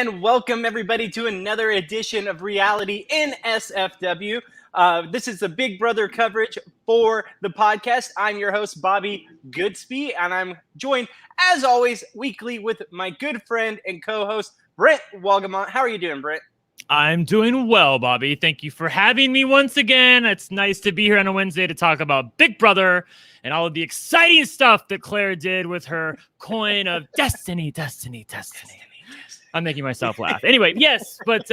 and welcome everybody to another edition of Reality in SFW. This is the Big Brother coverage for the podcast. I'm your host, Bobby Goodsby, and I'm joined, as always, weekly with my good friend and co-host, Brent Wolgamott. How are you doing, Brent? I'm doing well, Bobby. Thank you for having me once again. It's nice to be here on a Wednesday to talk about Big Brother and all of the exciting stuff that Claire did with her coin of destiny. I'm making myself laugh. Anyway, yes, but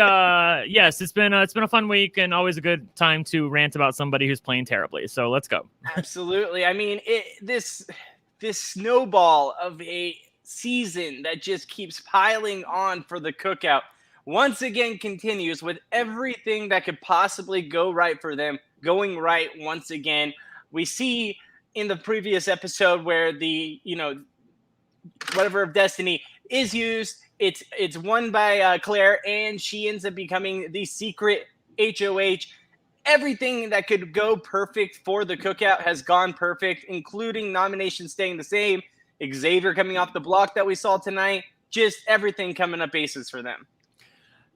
yes, it's been a fun week and always a good time to rant about somebody who's playing terribly. So let's go. Absolutely. I mean, this snowball of a season that just keeps piling on for the cookout once again continues with everything that could possibly go right for them going right once again. We see in the previous episode where the whatever of destiny is used, it's won by Claire, and she ends up becoming the secret HOH. Everything that could go perfect for the cookout has gone perfect, including nominations staying the same, Xavier coming off the block that we saw tonight, just everything coming up aces for them.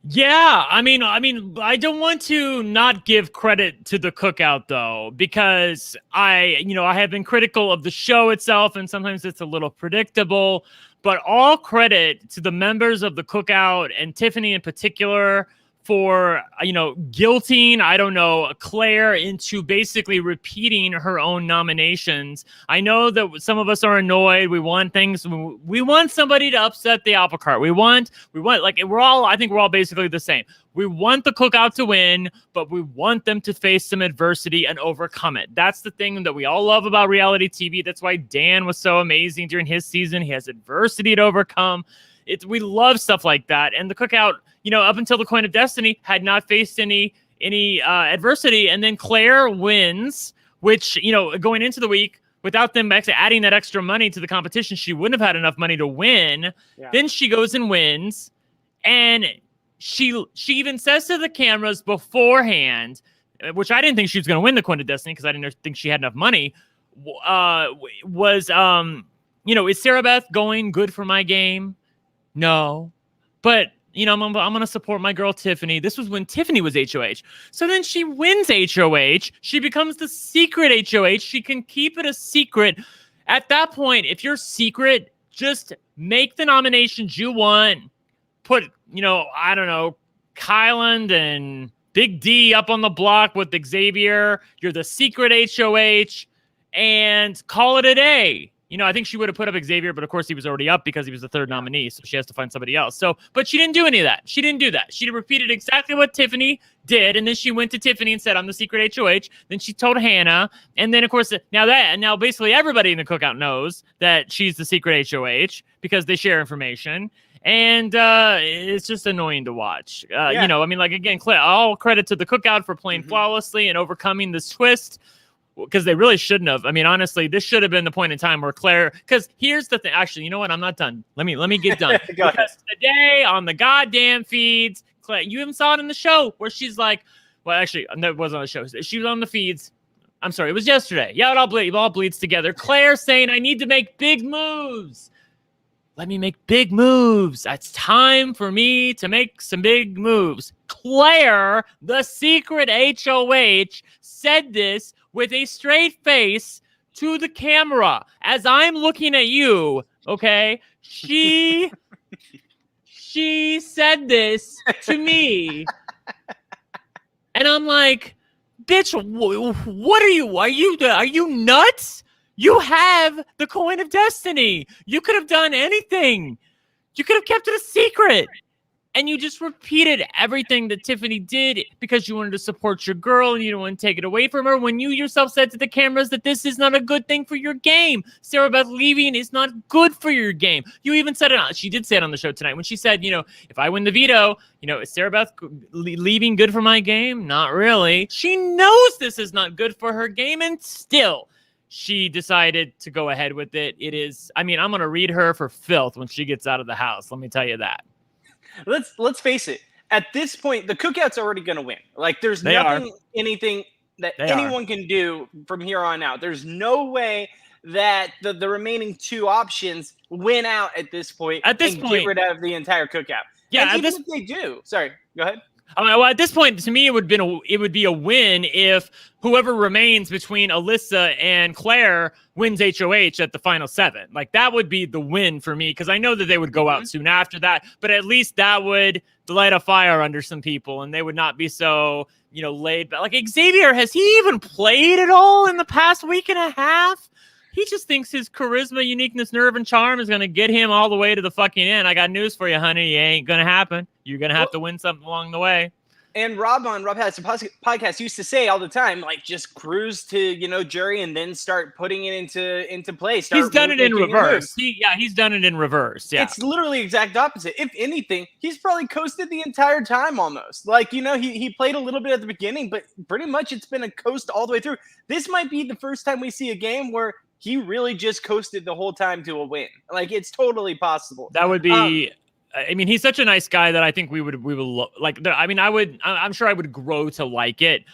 Yeah, I mean, I don't want to not give credit to the cookout though, because I have been critical of the show itself, and sometimes it's a little predictable. But all credit to the members of the cookout and Tiffany in particular for guilting Claire into basically repeating her own nominations. I know that some of us are annoyed. We want somebody to upset the apple cart. I think we're all basically the same. We want the cookout to win, but we want them to face some adversity and overcome it. That's the thing that we all love about reality TV. That's why Dan was so amazing during his season. He has adversity to overcome. We love stuff like that. And the cookout, up until the coin of destiny, had not faced any adversity. And then Claire wins, which, going into the week, without them actually adding that extra money to the competition, she wouldn't have had enough money to win. Yeah. Then she goes and wins. And she even says to the cameras beforehand, which I didn't think she was going to win the coin of destiny because I didn't think she had enough money, is Sarah Beth going good for my game? No, but I'm going to support my girl Tiffany. This was when Tiffany was HOH. So then she wins HOH. She becomes the secret HOH. She can keep it a secret. At that point, if you're secret, just make the nominations you want. Put, Kyland and Big D up on the block with Xavier. You're the secret HOH and call it a day. I think she would have put up Xavier, but of course he was already up because he was the third nominee, so she has to find somebody else. But she didn't do any of that. She didn't do that. She repeated exactly what Tiffany did, and then she went to Tiffany and said, "I'm the secret HOH." Then she told Hannah, and then of course now basically everybody in the cookout knows that she's the secret HOH because they share information, and it's just annoying to watch. Again, all credit to the cookout for playing flawlessly and overcoming this twist. Because they really shouldn't have. I mean, honestly, this should have been the point in time where Claire. Because here's the thing. Actually, you know what? I'm not done. Let me get done. Go ahead. Today on the goddamn feeds, Claire, you even saw it in the show where she's like, well, actually, no, it wasn't on the show. She was on the feeds. I'm sorry, it was yesterday. Yeah, it all bleeds together. Claire saying, "I need to make big moves. Let me make big moves. It's time for me to make some big moves." Claire, the secret HOH, said this with a straight face to the camera as I'm looking at you, okay? She said this to me. And I'm like, bitch, what are you? Are you nuts? You have the coin of destiny. You could have done anything. You could have kept it a secret. And you just repeated everything that Tiffany did because you wanted to support your girl and you don't want to take it away from her when you yourself said to the cameras that this is not a good thing for your game. Sarah Beth leaving is not good for your game. You even said it. She did say it on the show tonight when she said, if I win the veto, is Sarah Beth leaving good for my game? Not really. She knows this is not good for her game, and still she decided to go ahead with it. I'm going to read her for filth when she gets out of the house. Let me tell you that. Let's face it. At this point, the cookout's already going to win. Like, there's anything that anyone can do from here on out. There's no way that the remaining two options win out at this point. Get rid of the entire cookout. Yeah, And even if they do, sorry, go ahead. I mean, well, at this point, to me, it would be a win if whoever remains between Alyssa and Claire wins HOH at the final 7. Like, that would be the win for me, because I know that they would go out soon after that, but at least that would light a fire under some people, and they would not be so, laid back. Like, Xavier, has he even played at all in the past week and a half? He just thinks his charisma, uniqueness, nerve, and charm is going to get him all the way to the fucking end. I got news for you, honey. It ain't going to happen. You're going to have to win something along the way. And Rob has a podcast used to say all the time, like, just cruise to, jury and then start putting it into play. He's done it in reverse. He's done it in reverse. Yeah. It's literally exact opposite. If anything, he's probably coasted the entire time almost. Like, he played a little bit at the beginning, but pretty much it's been a coast all the way through. This might be the first time we see a game where he really just coasted the whole time to a win. Like, it's totally possible. That would be. I mean, he's such a nice guy that I think we would like. I mean, I'm sure I would grow to like it.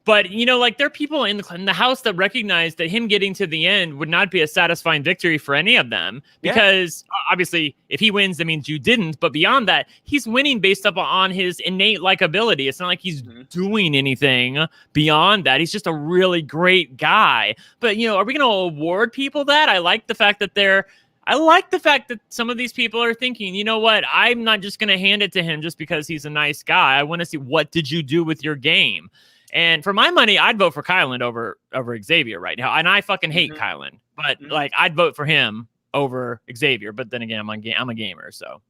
But, like, there are people in the house that recognize that him getting to the end would not be a satisfying victory for any of them. Because obviously, if he wins, that means you didn't. But beyond that, he's winning based up on his innate likability. It's not like he's doing anything beyond that. He's just a really great guy. But, are we going to award people that? I like the fact that some of these people are thinking, you know what? I'm not just going to hand it to him just because he's a nice guy. I want to see, what did you do with your game? And for my money, I'd vote for Kyland over Xavier right now. And I fucking hate Kyland, but like, I'd vote for him over Xavier. But then again, I'm a gamer, so.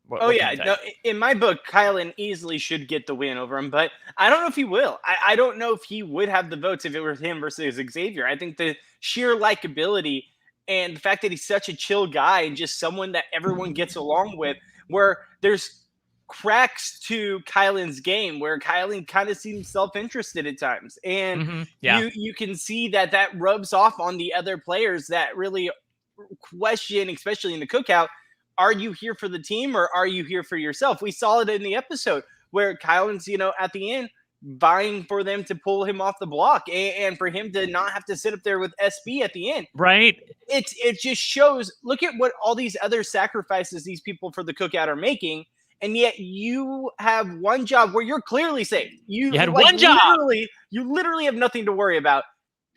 In my book, Kyland easily should get the win over him, but I don't know if he will. I don't know if he would have the votes if it were him versus Xavier. I think the sheer likability and the fact that he's such a chill guy and just someone that everyone gets along with, where there's cracks to Kyland's game where Kyland kind of seems self-interested at times. And you can see that rubs off on the other players that really question, especially in the cookout, are you here for the team or are you here for yourself? We saw it in the episode where Kyland's, at the end, vying for them to pull him off the block and for him to not have to sit up there with SB at the end. Right. It just shows, look at what all these other sacrifices these people for the cookout are making. And yet you have one job where you're clearly safe. You had one job. You literally have nothing to worry about.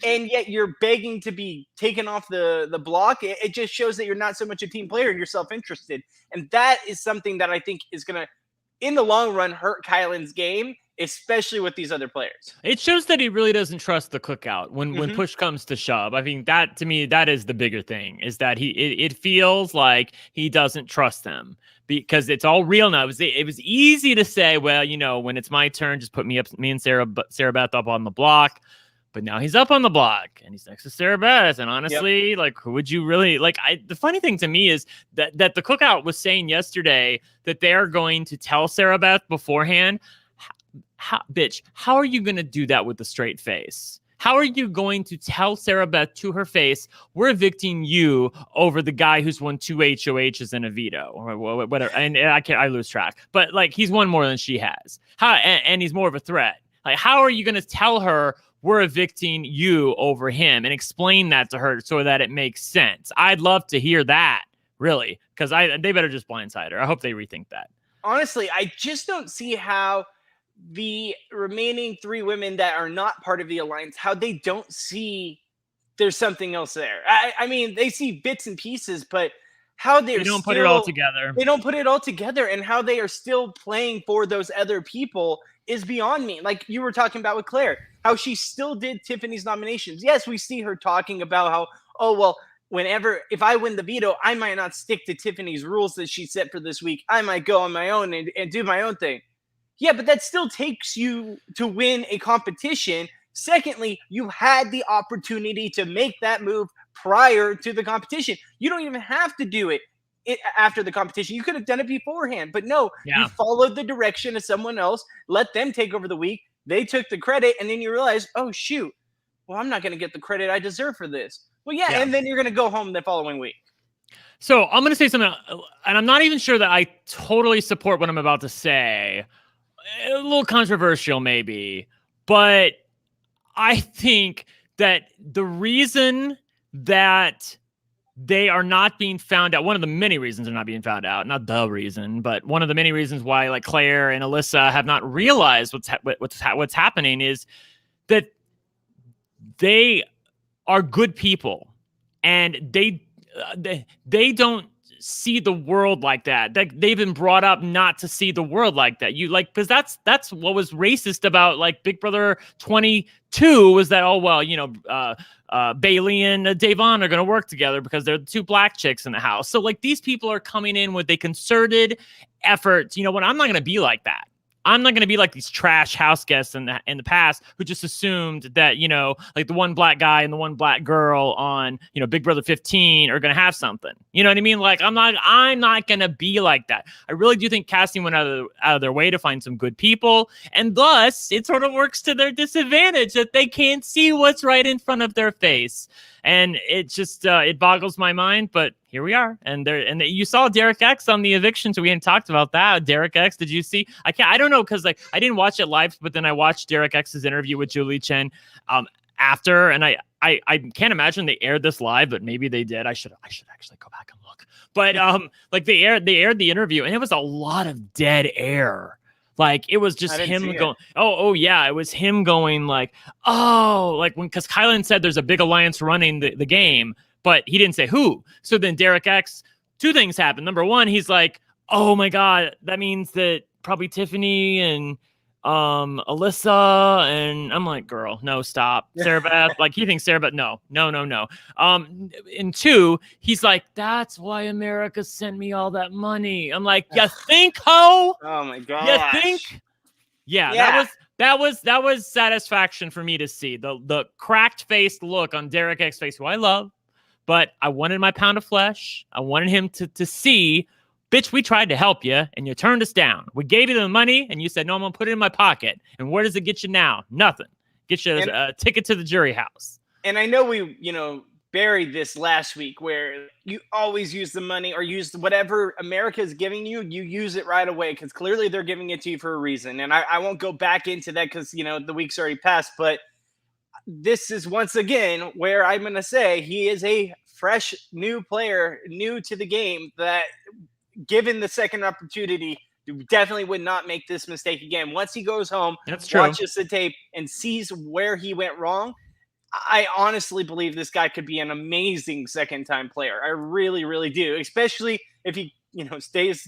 And yet you're begging to be taken off the block. It just shows that you're not so much a team player and you're self-interested. And that is something that I think is going to, in the long run, hurt Kyland's game, especially with these other players. It shows that he really doesn't trust the cookout when push comes to shove. I mean, that to me, that is the bigger thing, is that it feels like he doesn't trust them because it's all real now. It was easy to say, well, when it's my turn, just put me and Sarah Beth up on the block. But now he's up on the block and he's next to Sarah Beth. And honestly, like, who would you really like? The funny thing to me is that the cookout was saying yesterday that they're going to tell Sarah Beth beforehand. How are you going to do that with a straight face? How are you going to tell Sarah Beth to her face, we're evicting you over the guy who's won 2 HOHs and a veto or whatever? And I lose track, but like, he's won more than she has. And he's more of a threat. Like, how are you going to tell her we're evicting you over him and explain that to her so that it makes sense? I'd love to hear that, really, because they better just blindside her. I hope they rethink that. Honestly, I just don't see how the remaining 3 women that are not part of the alliance, how they don't see there's something else there. I mean, they see bits and pieces, but how they don't put it all together. They don't put it all together, and how they are still playing for those other people is beyond me. Like you were talking about with Claire, how she still did Tiffany's nominations. Yes, we see her talking about how, if I win the veto, I might not stick to Tiffany's rules that she set for this week. I might go on my own and do my own thing. Yeah, but that still takes you to win a competition. Secondly, you had the opportunity to make that move prior to the competition. You don't even have to do it after the competition. You could have done it beforehand, but no, you followed the direction of someone else, let them take over the week. They took the credit, and then you realize, oh, shoot, well, I'm not going to get the credit I deserve for this. Well, and then you're going to go home the following week. So I'm going to say something, and I'm not even sure that I totally support what I'm about to say. A little controversial, maybe, but I think that the reason that they are not being found out. One of the many reasons they're not being found out, not the reason, but one of the many reasons why like Claire and Alyssa have not realized what's happening is that they are good people, and they don't see the world like that. They've been brought up not to see the world like that. You like, because that's what was racist about like Big Brother 22 was that, oh well, you know, Bailey and Davon are going to work together because they're the two black chicks in the house. So like these people are coming in with a concerted effort. You know what? I'm not going to be like that. I'm not going to be like these trash house guests in the past who just assumed that, you know, like the one black guy and the one black girl on, you know, Big Brother 15 are going to have something. You know what I mean? Like, I'm not going to be like that. I really do think casting went out of their way to find some good people. And thus it sort of works to their disadvantage that they can't see what's right in front of their face. And it just, it boggles my mind, but here we are. And you saw Derek X on the eviction, so we hadn't talked about that. Derek X, did you see? I don't know, because like I didn't watch it live, but then I watched Derek X's interview with Julie Chen after, and I can't imagine they aired this live, but maybe they did. I should actually go back and look. But like they aired the interview, and it was a lot of dead air. Like it was just him going, oh yeah, it was him going like, oh, like because Kyland said there's a big alliance running the game, but he didn't say who. So then Derek X, two things happened. Number one, he's like, oh my God, that means that probably Tiffany and Alyssa, and I'm like, girl, no, stop. Sarah Beth, like he thinks Sarah Beth, no. And two, he's like, that's why America sent me all that money. I'm like, you think, ho? Oh my God. You think? Yeah. That was satisfaction for me to see. The cracked faced look on Derek X's face, who I love, but I wanted my pound of flesh. I wanted him to see, bitch, we tried to help you, and you turned us down. We gave you the money, and you said, no, I'm going to put it in my pocket. And where does it get you now? Nothing. Get you a ticket to the jury house. And I know we, buried this last week where you always use the money or use whatever America is giving you, you use it right away because clearly they're giving it to you for a reason. And I won't go back into that because, the week's already passed. But this is once again where I'm going to say he is a fresh new player, new to the game that – given the second opportunity, definitely would not make this mistake again. Once he goes home, watches the tape, and sees where he went wrong, I honestly believe this guy could be an amazing second-time player. I really, really do, especially if he, stays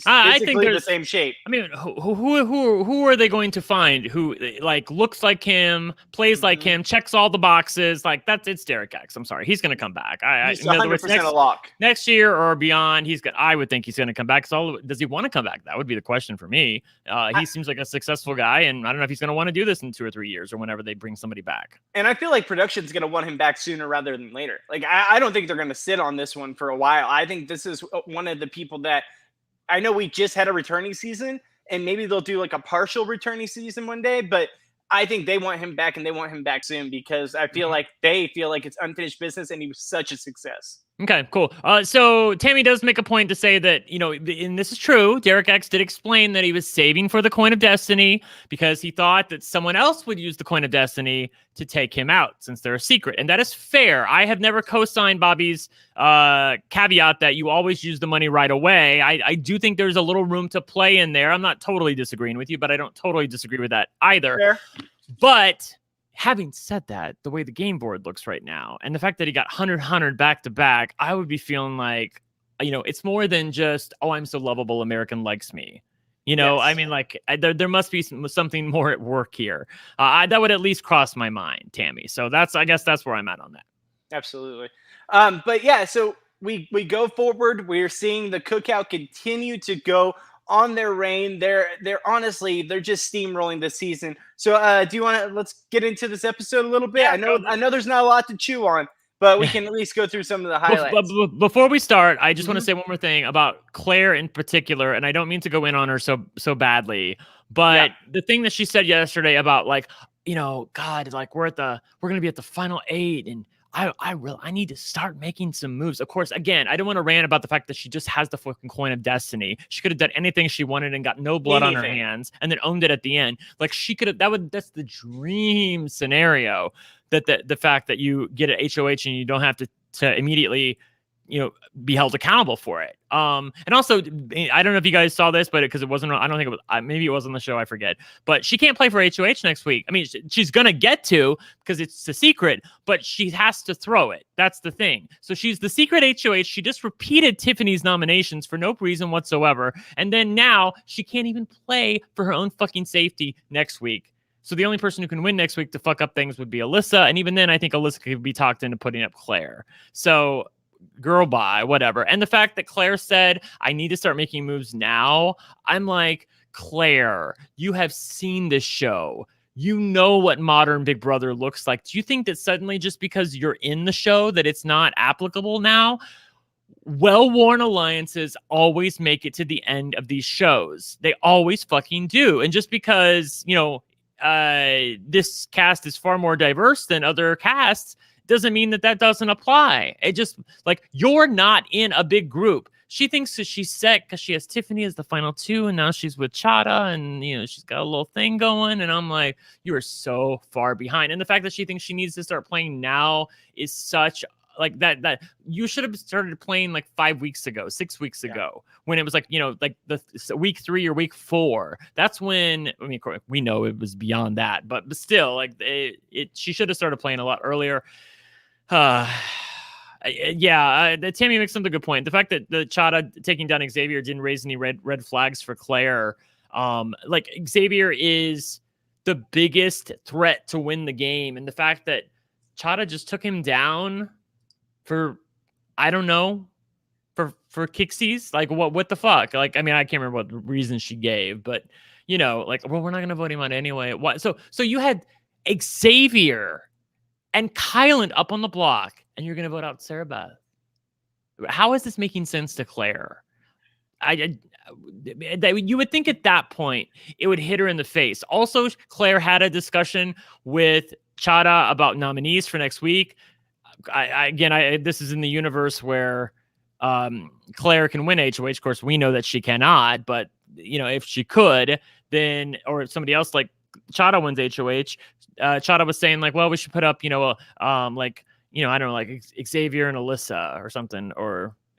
I think the same shape. I mean, who are they going to find who like looks like him, plays like him, checks all the boxes? Like it's Derek X. I'm sorry, he's going to come back. He's 100% a lock next year or beyond. I would think he's going to come back. Does he want to come back? That would be the question for me. He seems like a successful guy, and I don't know if he's going to want to do this in 2 or 3 years or whenever they bring somebody back. And I feel like production's going to want him back sooner rather than later. Like I don't think they're going to sit on this one for a while. I think this is one of the people that. I know we just had a returning season, and maybe they'll do like a partial returning season one day, but I think they want him back, and they want him back soon because I feel like they feel like it's unfinished business, and he was such a success. Okay, cool. So Tammy does make a point to say that, and this is true, Derek X did explain that he was saving for the Coin of Destiny because he thought that someone else would use the Coin of Destiny to take him out since they're a secret. And that is fair. I have never co-signed Bobby's caveat that you always use the money right away. I do think there's a little room to play in there. I'm not totally disagreeing with you, but I don't totally disagree with that either. Fair. But having said that, the way the game board looks right now, and the fact that he got 100 back to back, I would be feeling like, it's more than just, oh, I'm so lovable, American likes me. Yes. I mean, like there must be something more at work here. That would at least cross my mind, Tammy. So I guess that's where I'm at on that. Absolutely. But yeah, so we go forward. We're seeing the cookout continue to go on their reign. They're honestly, they're just steamrolling this season. So do you want to, let's get into this episode a little bit? Yeah, I know there's not a lot to chew on, but we can at least go through some of the highlights. Before we start, I just want to say one more thing about Claire in particular, and I don't mean to go in on her so badly, but the thing that she said yesterday about like, God, like we're going to be at the final 8, and I need to start making some moves. Of course, again, I don't want to rant about the fact that she just has the fucking Coin of Destiny. She could have done anything she wanted and got no blood on her hands and then owned it at the end. Like she could have, that's the dream scenario, that the fact that you get an HOH and you don't have to immediately be held accountable for it. And also, I don't know if you guys saw this, but because it wasn't, I don't think it was, maybe it was on the show, I forget. But she can't play for HOH next week. I mean, she's gonna get to because it's a secret, but she has to throw it. That's the thing. So she's the secret HOH. She just repeated Tiffany's nominations for no reason whatsoever, and then now she can't even play for her own fucking safety next week. So the only person who can win next week to fuck up things would be Alyssa, and even then, I think Alyssa could be talked into putting up Claire. So girl, bye, whatever. And the fact that Claire said, I need to start making moves now, I'm like, Claire, you have seen this show. You know what modern Big Brother looks like. Do you think that suddenly just because you're in the show that it's not applicable now? Well-worn alliances always make it to the end of these shows. They always fucking do. And just because, this cast is far more diverse than other casts doesn't mean that doesn't apply. It just, like, you're not in a big group. She thinks that she's set because she has Tiffany as the final two, and now she's with Chada, and she's got a little thing going. And I'm like, you are so far behind. And the fact that she thinks she needs to start playing now is such like that you should have started playing like 5 weeks ago, 6 weeks ago, when it was like, like the week 3 or week 4. That's when, I mean, we know it was beyond that, but still, like she should have started playing a lot earlier. Tammy makes some good point. The fact that the Chada taking down Xavier didn't raise any red flags for Claire. Like, Xavier is the biggest threat to win the game, and the fact that Chada just took him down for, I don't know, for kicksies, like what the fuck? Like, I mean, I can't remember what reason she gave, but like, well, we're not gonna vote him out anyway. What? So you had Xavier and Kyland up on the block, and you're gonna vote out Sarah Beth. How is this making sense to Claire? You would think at that point it would hit her in the face. Also, Claire had a discussion with Chada about nominees for next week. This is in the universe where Claire can win HOH. Of course, we know that she cannot, but if she could, then, or if somebody else like Chada wins HOH, Chada was saying like, well, we should put up, I don't know, like Xavier and Alyssa or something,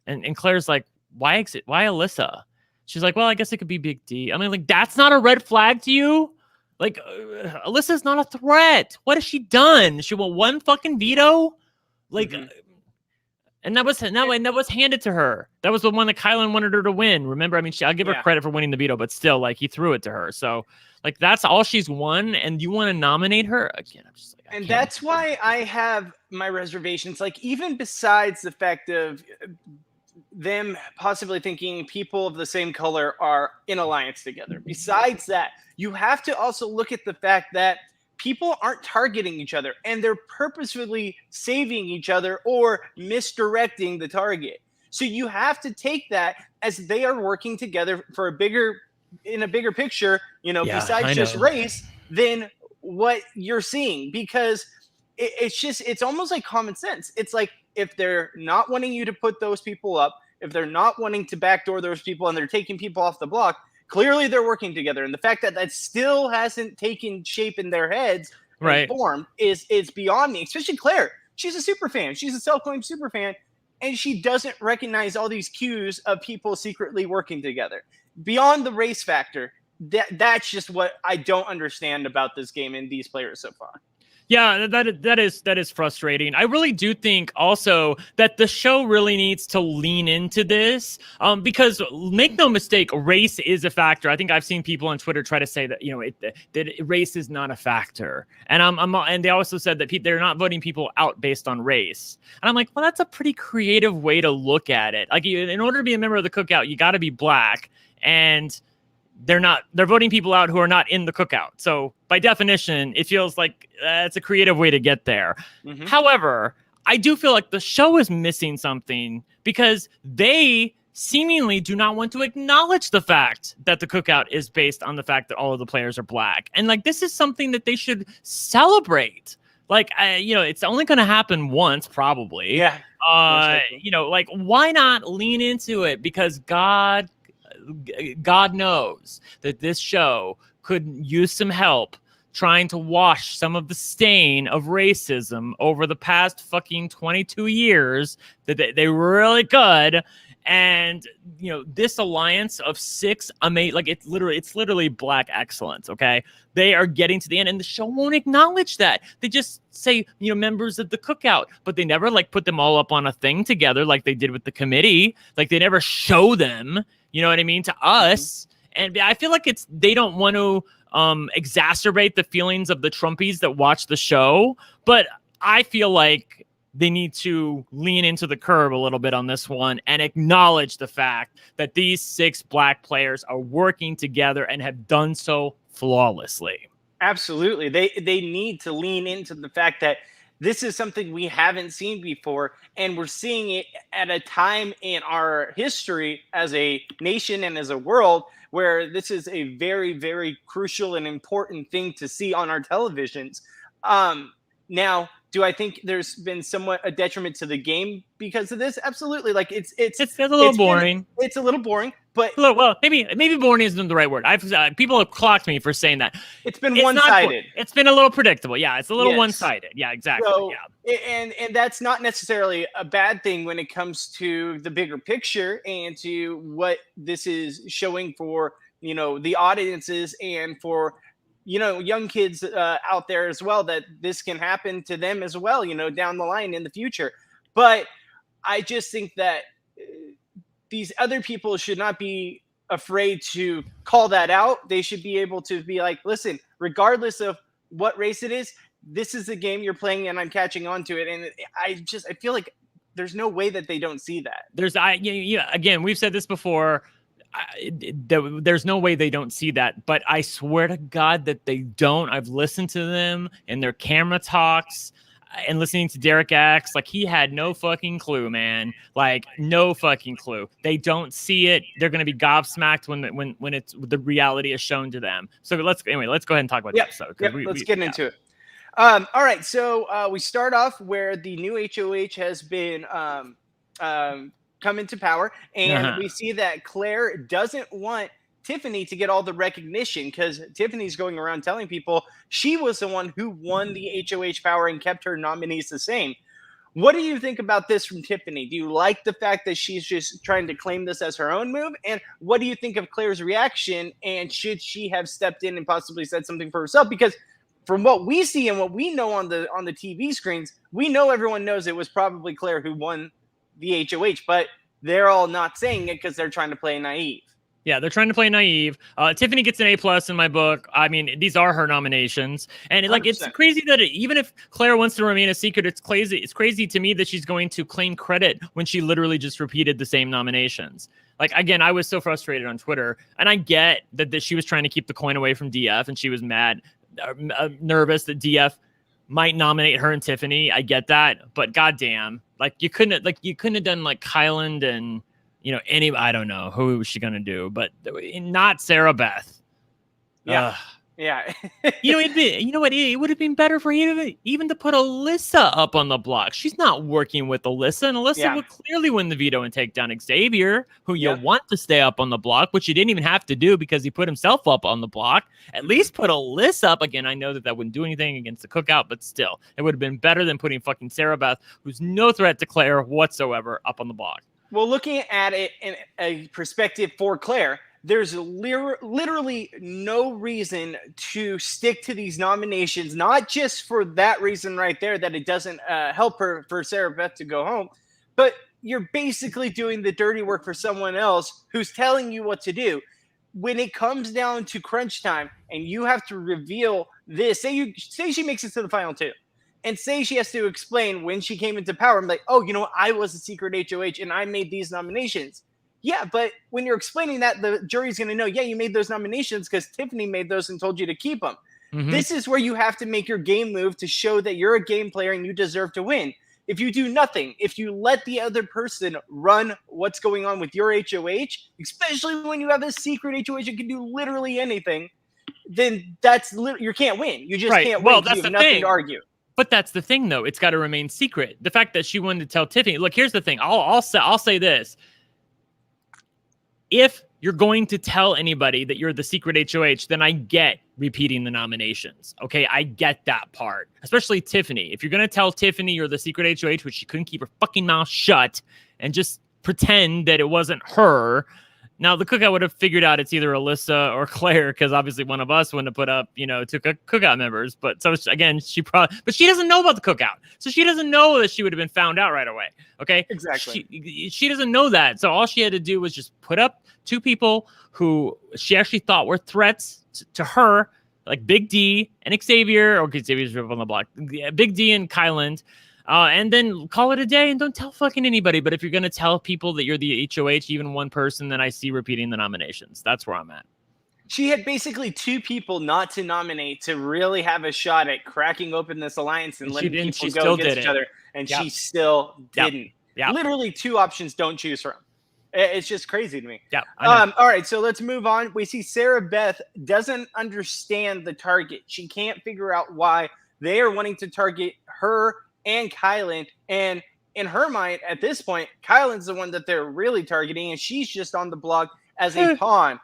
and Claire's like, why Alyssa? She's like, well, I guess it could be Big D. I mean, like, that's not a red flag to you? Like, Alyssa's not a threat. What has she done? She won one fucking veto? Like, and that was handed to her. That was the one that Kylan wanted her to win. Remember, I mean, I'll give her credit for winning the veto, but still, like, he threw it to her. So, like, that's all she's won, and you want to nominate her again? I'm just like, and that's why I have my reservations. Like, even besides the fact of them possibly thinking people of the same color are in alliance together. Besides that, you have to also look at the fact that people aren't targeting each other, and they're purposefully saving each other or misdirecting the target. So you have to take that as they are working together for a bigger picture, besides just race, than what you're seeing, because it's almost like common sense. It's like, if they're not wanting you to put those people up, if they're not wanting to backdoor those people, and they're taking people off the block, clearly they're working together. And the fact that still hasn't taken shape in their heads, right, form, is beyond me. Especially Claire. She's a super fan. She's a self-claimed super fan, and she doesn't recognize all these cues of people secretly working together. Beyond the race factor, that's just what I don't understand about this game and these players so far. Yeah, that is frustrating. I really do think also that the show really needs to lean into this, because, make no mistake, race is a factor. I think I've seen people on Twitter try to say that that race is not a factor, and and they also said that they're not voting people out based on race. And I'm like, well, that's a pretty creative way to look at it. Like, in order to be a member of the cookout, you got to be black, and they're voting people out who are not in the cookout. So by definition, it feels like it's a creative way to get there. Mm-hmm. However, I do feel like the show is missing something, because they seemingly do not want to acknowledge the fact that the cookout is based on the fact that all of the players are black. And like, this is something that they should celebrate. Like, it's only going to happen once, probably. Yeah. Like, why not lean into it? Because God knows that this show could use some help trying to wash some of the stain of racism over the past fucking 22 years that they really could. And this alliance of 6 like it's literally black excellence. Okay, they are getting to the end, and the show won't acknowledge that. They just say members of the cookout, but they never like put them all up on a thing together like they did with the committee. Like they never show them. You know what I mean, to us. And I feel like they don't want to exacerbate the feelings of the Trumpies that watch the show, but I feel like they need to lean into the curb a little bit on this one and acknowledge the fact that these 6 black players are working together and have done so flawlessly. Absolutely. They need to lean into the fact that this is something we haven't seen before, and we're seeing it at a time in our history as a nation and as a world where this is a very, very crucial and important thing to see on our televisions. Now, do I think there's been somewhat a detriment to the game because of this? Absolutely. Like it's a little boring. It's a little boring, but maybe boring isn't the right word. People have clocked me for saying that. It's been one-sided. It's been a little predictable. Yeah, it's a little one-sided. Yeah, exactly. So, yeah. And that's not necessarily a bad thing when it comes to the bigger picture and to what this is showing for the audiences and for young kids out there as well, that this can happen to them as well, down the line in the future. But I just think that these other people should not be afraid to call that out. They should be able to be like, listen, regardless of what race it is, this is the game you're playing and I'm catching on to it. And I feel like there's no way that they don't see that. Again, we've said this before. There's no way they don't see that, but I swear to God that they don't. I've listened to them and their camera talks and listening to Derek X. Like, he had no fucking clue, man. Like, no fucking clue. They don't see it. They're going to be gobsmacked when it's the reality is shown to them. So let's go ahead and talk about the episode. Let's get into it. All right. So we start off where the new HOH has been come into power, and we see that Claire doesn't want Tiffany to get all the recognition because Tiffany's going around telling people she was the one who won the HOH power and kept her nominees the same. What do you think about this from Tiffany? Do you like the fact that she's just trying to claim this as her own move? And what do you think of Claire's reaction? And should she have stepped in and possibly said something for herself? Because from what we see and what we know on the TV screens, we know everyone knows it was probably Claire who won the HOH, but they're all not saying it because they're trying to play naive. Yeah, they're trying to play naive. Tiffany gets an A+ in my book. I mean, these are her nominations, and it's crazy that even if Claire wants to remain a secret, it's crazy. It's crazy to me that she's going to claim credit when she literally just repeated the same nominations. Like, again, I was so frustrated on Twitter, and I get that she was trying to keep the coin away from DF, and she was mad, nervous that DF might nominate her and Tiffany. I get that, but goddamn, you couldn't have done like Kyland and I don't know who was she gonna do, but not Sarah Beth. Yeah. It would have been better for you even to put Alyssa up on the block. She's not working with Alyssa, and Alyssa would clearly win the veto and take down Xavier, who you want to stay up on the block, which you didn't even have to do because he put himself up on the block. At least put Alyssa up. Again, I know that wouldn't do anything against the cookout, but still, it would have been better than putting fucking Sarah Beth, who's no threat to Claire whatsoever, up on the block. Well, looking at it in a perspective for Claire, there's literally no reason to stick to these nominations, not just for that reason right there, that it doesn't help her for Sarah Beth to go home, but you're basically doing the dirty work for someone else who's telling you what to do. When it comes down to crunch time and you have to reveal this, say she makes it to the final 2. And say she has to explain when she came into power. I'm like, I was a secret HOH and I made these nominations. Yeah, but when you're explaining that, the jury's going to know, you made those nominations because Tiffany made those and told you to keep them. Mm-hmm. This is where you have to make your game move to show that you're a game player and you deserve to win. If you do nothing, if you let the other person run what's going on with your HOH, especially when you have a secret HOH that can do literally anything, then you can't win. You just can't win. Well, that's you have the nothing thing. to argue. But that's the thing, though. It's got to remain secret. The fact that she wanted to tell Tiffany. Look, here's the thing. I'll say this. If you're going to tell anybody that you're the secret HOH, then I get repeating the nominations. Okay, I get that part. Especially Tiffany. If you're going to tell Tiffany you're the secret HOH, which she couldn't keep her fucking mouth shut and just pretend that it wasn't her. Now, the cookout would have figured out it's either Alyssa or Claire, because obviously one of us wouldn't have put up, two cookout members. But so again, but she doesn't know about the cookout. So she doesn't know that she would have been found out right away. Okay. Exactly. She doesn't know that. So all she had to do was just put up 2 people who she actually thought were threats to her, like Big D and Xavier, or Xavier's up on the block, Big D and Kyland. And then call it a day and don't tell fucking anybody. But if you're going to tell people that you're the HOH, even one person, then I see repeating the nominations. That's where I'm at. She had basically 2 people not to nominate to really have a shot at cracking open this alliance and letting people go against each other. And she still didn't. Yep. Literally 2 options don't choose from. It's just crazy to me. Yeah. All right, so let's move on. We see Sarah Beth doesn't understand the target. She can't figure out why they are wanting to target her and Kyland, and in her mind at this point, Kyland's the one that they're really targeting, and she's just on the block as a pawn.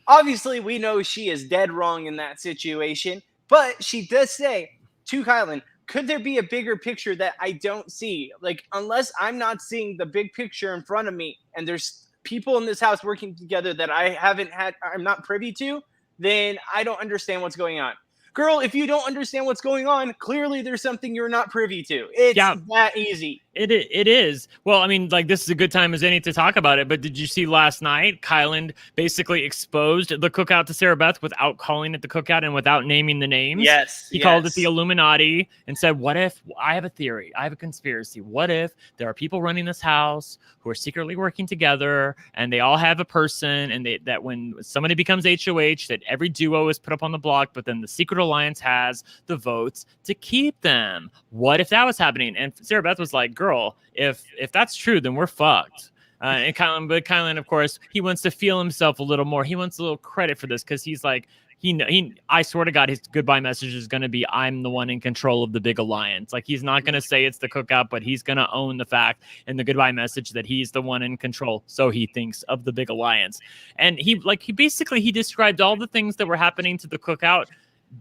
Obviously, we know she is dead wrong in that situation, but she does say to Kyland, could there be a bigger picture that I don't see? Like, unless I'm not seeing the big picture in front of me, and there's people in this house working together that I'm not privy to, then I don't understand what's going on. Girl, if you don't understand what's going on, clearly there's something you're not privy to. It's that easy. It is. Well, I mean, like, this is a good time as any to talk about it, but did you see last night Kyland basically exposed the cookout to Sarah Beth without calling it the cookout and without naming the names? Yes. He called it the Illuminati and said, what if, I have a theory, I have a conspiracy. What if there are people running this house who are secretly working together and they all have a person, and that when somebody becomes HOH, that every duo is put up on the block, but then the secret alliance has the votes to keep them. What if that was happening? And Sarah Beth was like, girl, if that's true, then we're fucked. And Kyland, of course, he wants to feel himself a little more. He wants a little credit for this because he's like, I swear to God, his goodbye message is going to be, I'm the one in control of the big alliance. Like, he's not going to say it's the cookout, but he's going to own the fact in the goodbye message that he's the one in control. So he thinks of the big alliance. And he described all the things that were happening to the cookout,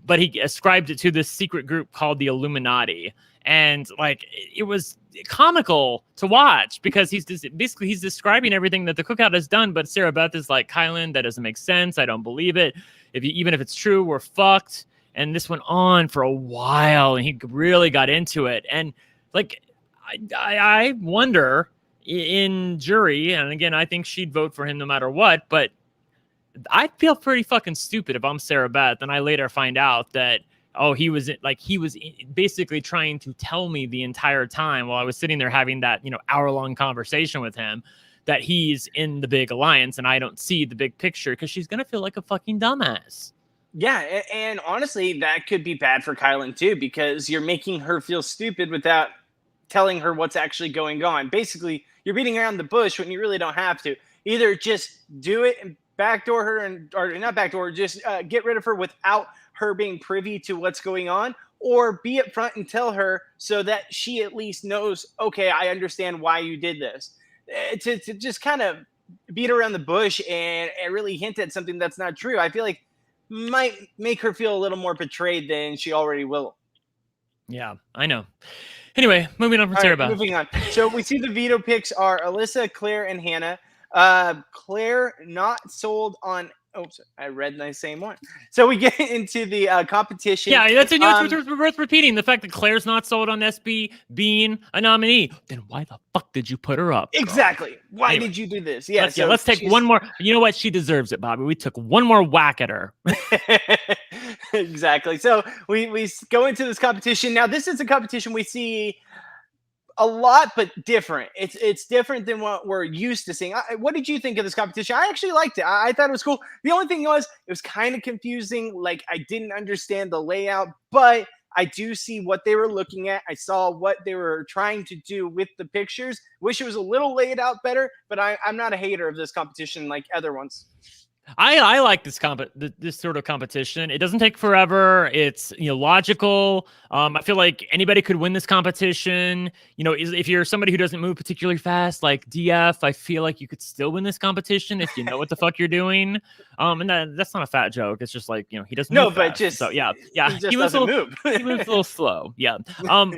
but he ascribed it to this secret group called the Illuminati. And like, it was comical to watch because he's describing everything that the cookout has done. But Sarah Beth is like, Kyland, that doesn't make sense. I don't believe it. Even if it's true, we're fucked. And this went on for a while, and he really got into it. And like, I wonder in jury, and again, I think she'd vote for him no matter what, but I'd feel pretty fucking stupid if I'm Sarah Beth and I later find out that, he was basically trying to tell me the entire time while I was sitting there having that, hour-long conversation with him, that he's in the big alliance and I don't see the big picture, because she's going to feel like a fucking dumbass. Yeah, and honestly, that could be bad for Kyland too, because you're making her feel stupid without telling her what's actually going on. Basically, you're beating around the bush when you really don't have to. Either just do it and backdoor her, or not backdoor, just get rid of her without her being privy to what's going on, or be upfront and tell her so that she at least knows, okay, I understand why you did this. To just kind of beat around the bush and really hint at something that's not true, I feel like might make her feel a little more betrayed than she already will. Yeah, I know. Anyway, moving on from Sarah Beth. Moving on. So we see the veto picks are Alyssa, Claire, and Hannah. Claire not sold on. Oops, I read the same one. So we get into the competition. Yeah, that's worth repeating. The fact that Claire's not sold on SB being a nominee. Then why the fuck did you put her up, girl? Exactly. Why did you do this? Yeah. Let's take one more. You know what? She deserves it, Bobby. We took one more whack at her. Exactly. So we go into this competition. Now, this is a competition we see a lot, but different. It's different than what we're used to seeing. What did you think of this competition? I actually liked it. I thought it was cool. The only thing was, it was kind of confusing. Like, I didn't understand the layout, but I do see what they were looking at. I saw what they were trying to do with the pictures. Wish it was a little laid out better, but I'm not a hater of this competition like other ones. I like this sort of competition. It doesn't take forever. It's logical. I feel like anybody could win this competition. If you're somebody who doesn't move particularly fast, like DF, I feel like you could still win this competition if you know what the fuck you're doing. And that's not a fat joke. It's just like he doesn't. No, move but fast. just so yeah. he just doesn't move. He moves a little slow. Yeah.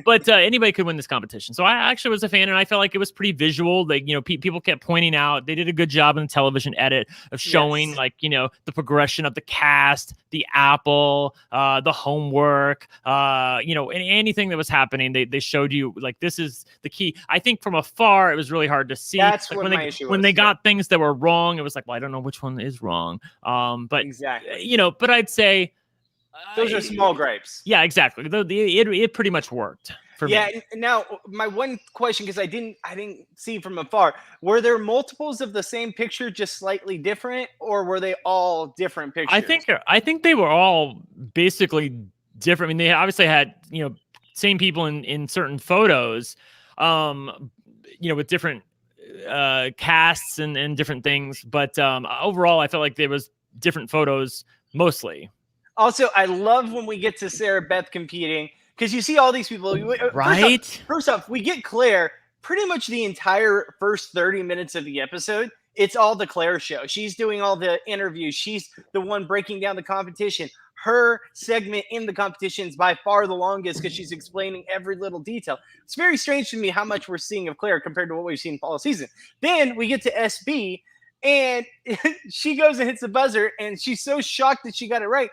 But anybody could win this competition. So I actually was a fan, and I felt like it was pretty visual. Like people kept pointing out they did a good job in the television edit of showing the progression of the cast, the apple, the homework, and anything that was happening, they showed you like this is the key. I think from afar it was really hard to see. That's like, what my issue was. When they got things that were wrong, it was like, well, I don't know which one is wrong. But exactly, but I'd say those are small gripes. Yeah, exactly. It pretty much worked. Yeah. Now, my one question, because I didn't see from afar, were there multiples of the same picture, just slightly different, or were they all different pictures? I think they were all basically different. I mean, they obviously had same people in certain photos, with different casts and different things. But overall, I felt like there was different photos mostly. Also, I love when we get to Sarah Beth competing. Because you see all these people, right? First off, we get Claire pretty much the entire first 30 minutes of the episode. It's all the Claire show. She's doing all the interviews. She's the one breaking down the competition. Her segment in the competition is by far the longest because she's explaining every little detail. It's very strange to me how much we're seeing of Claire compared to what we've seen all season. Then we get to SB, and she goes and hits the buzzer, and she's so shocked that she got it right.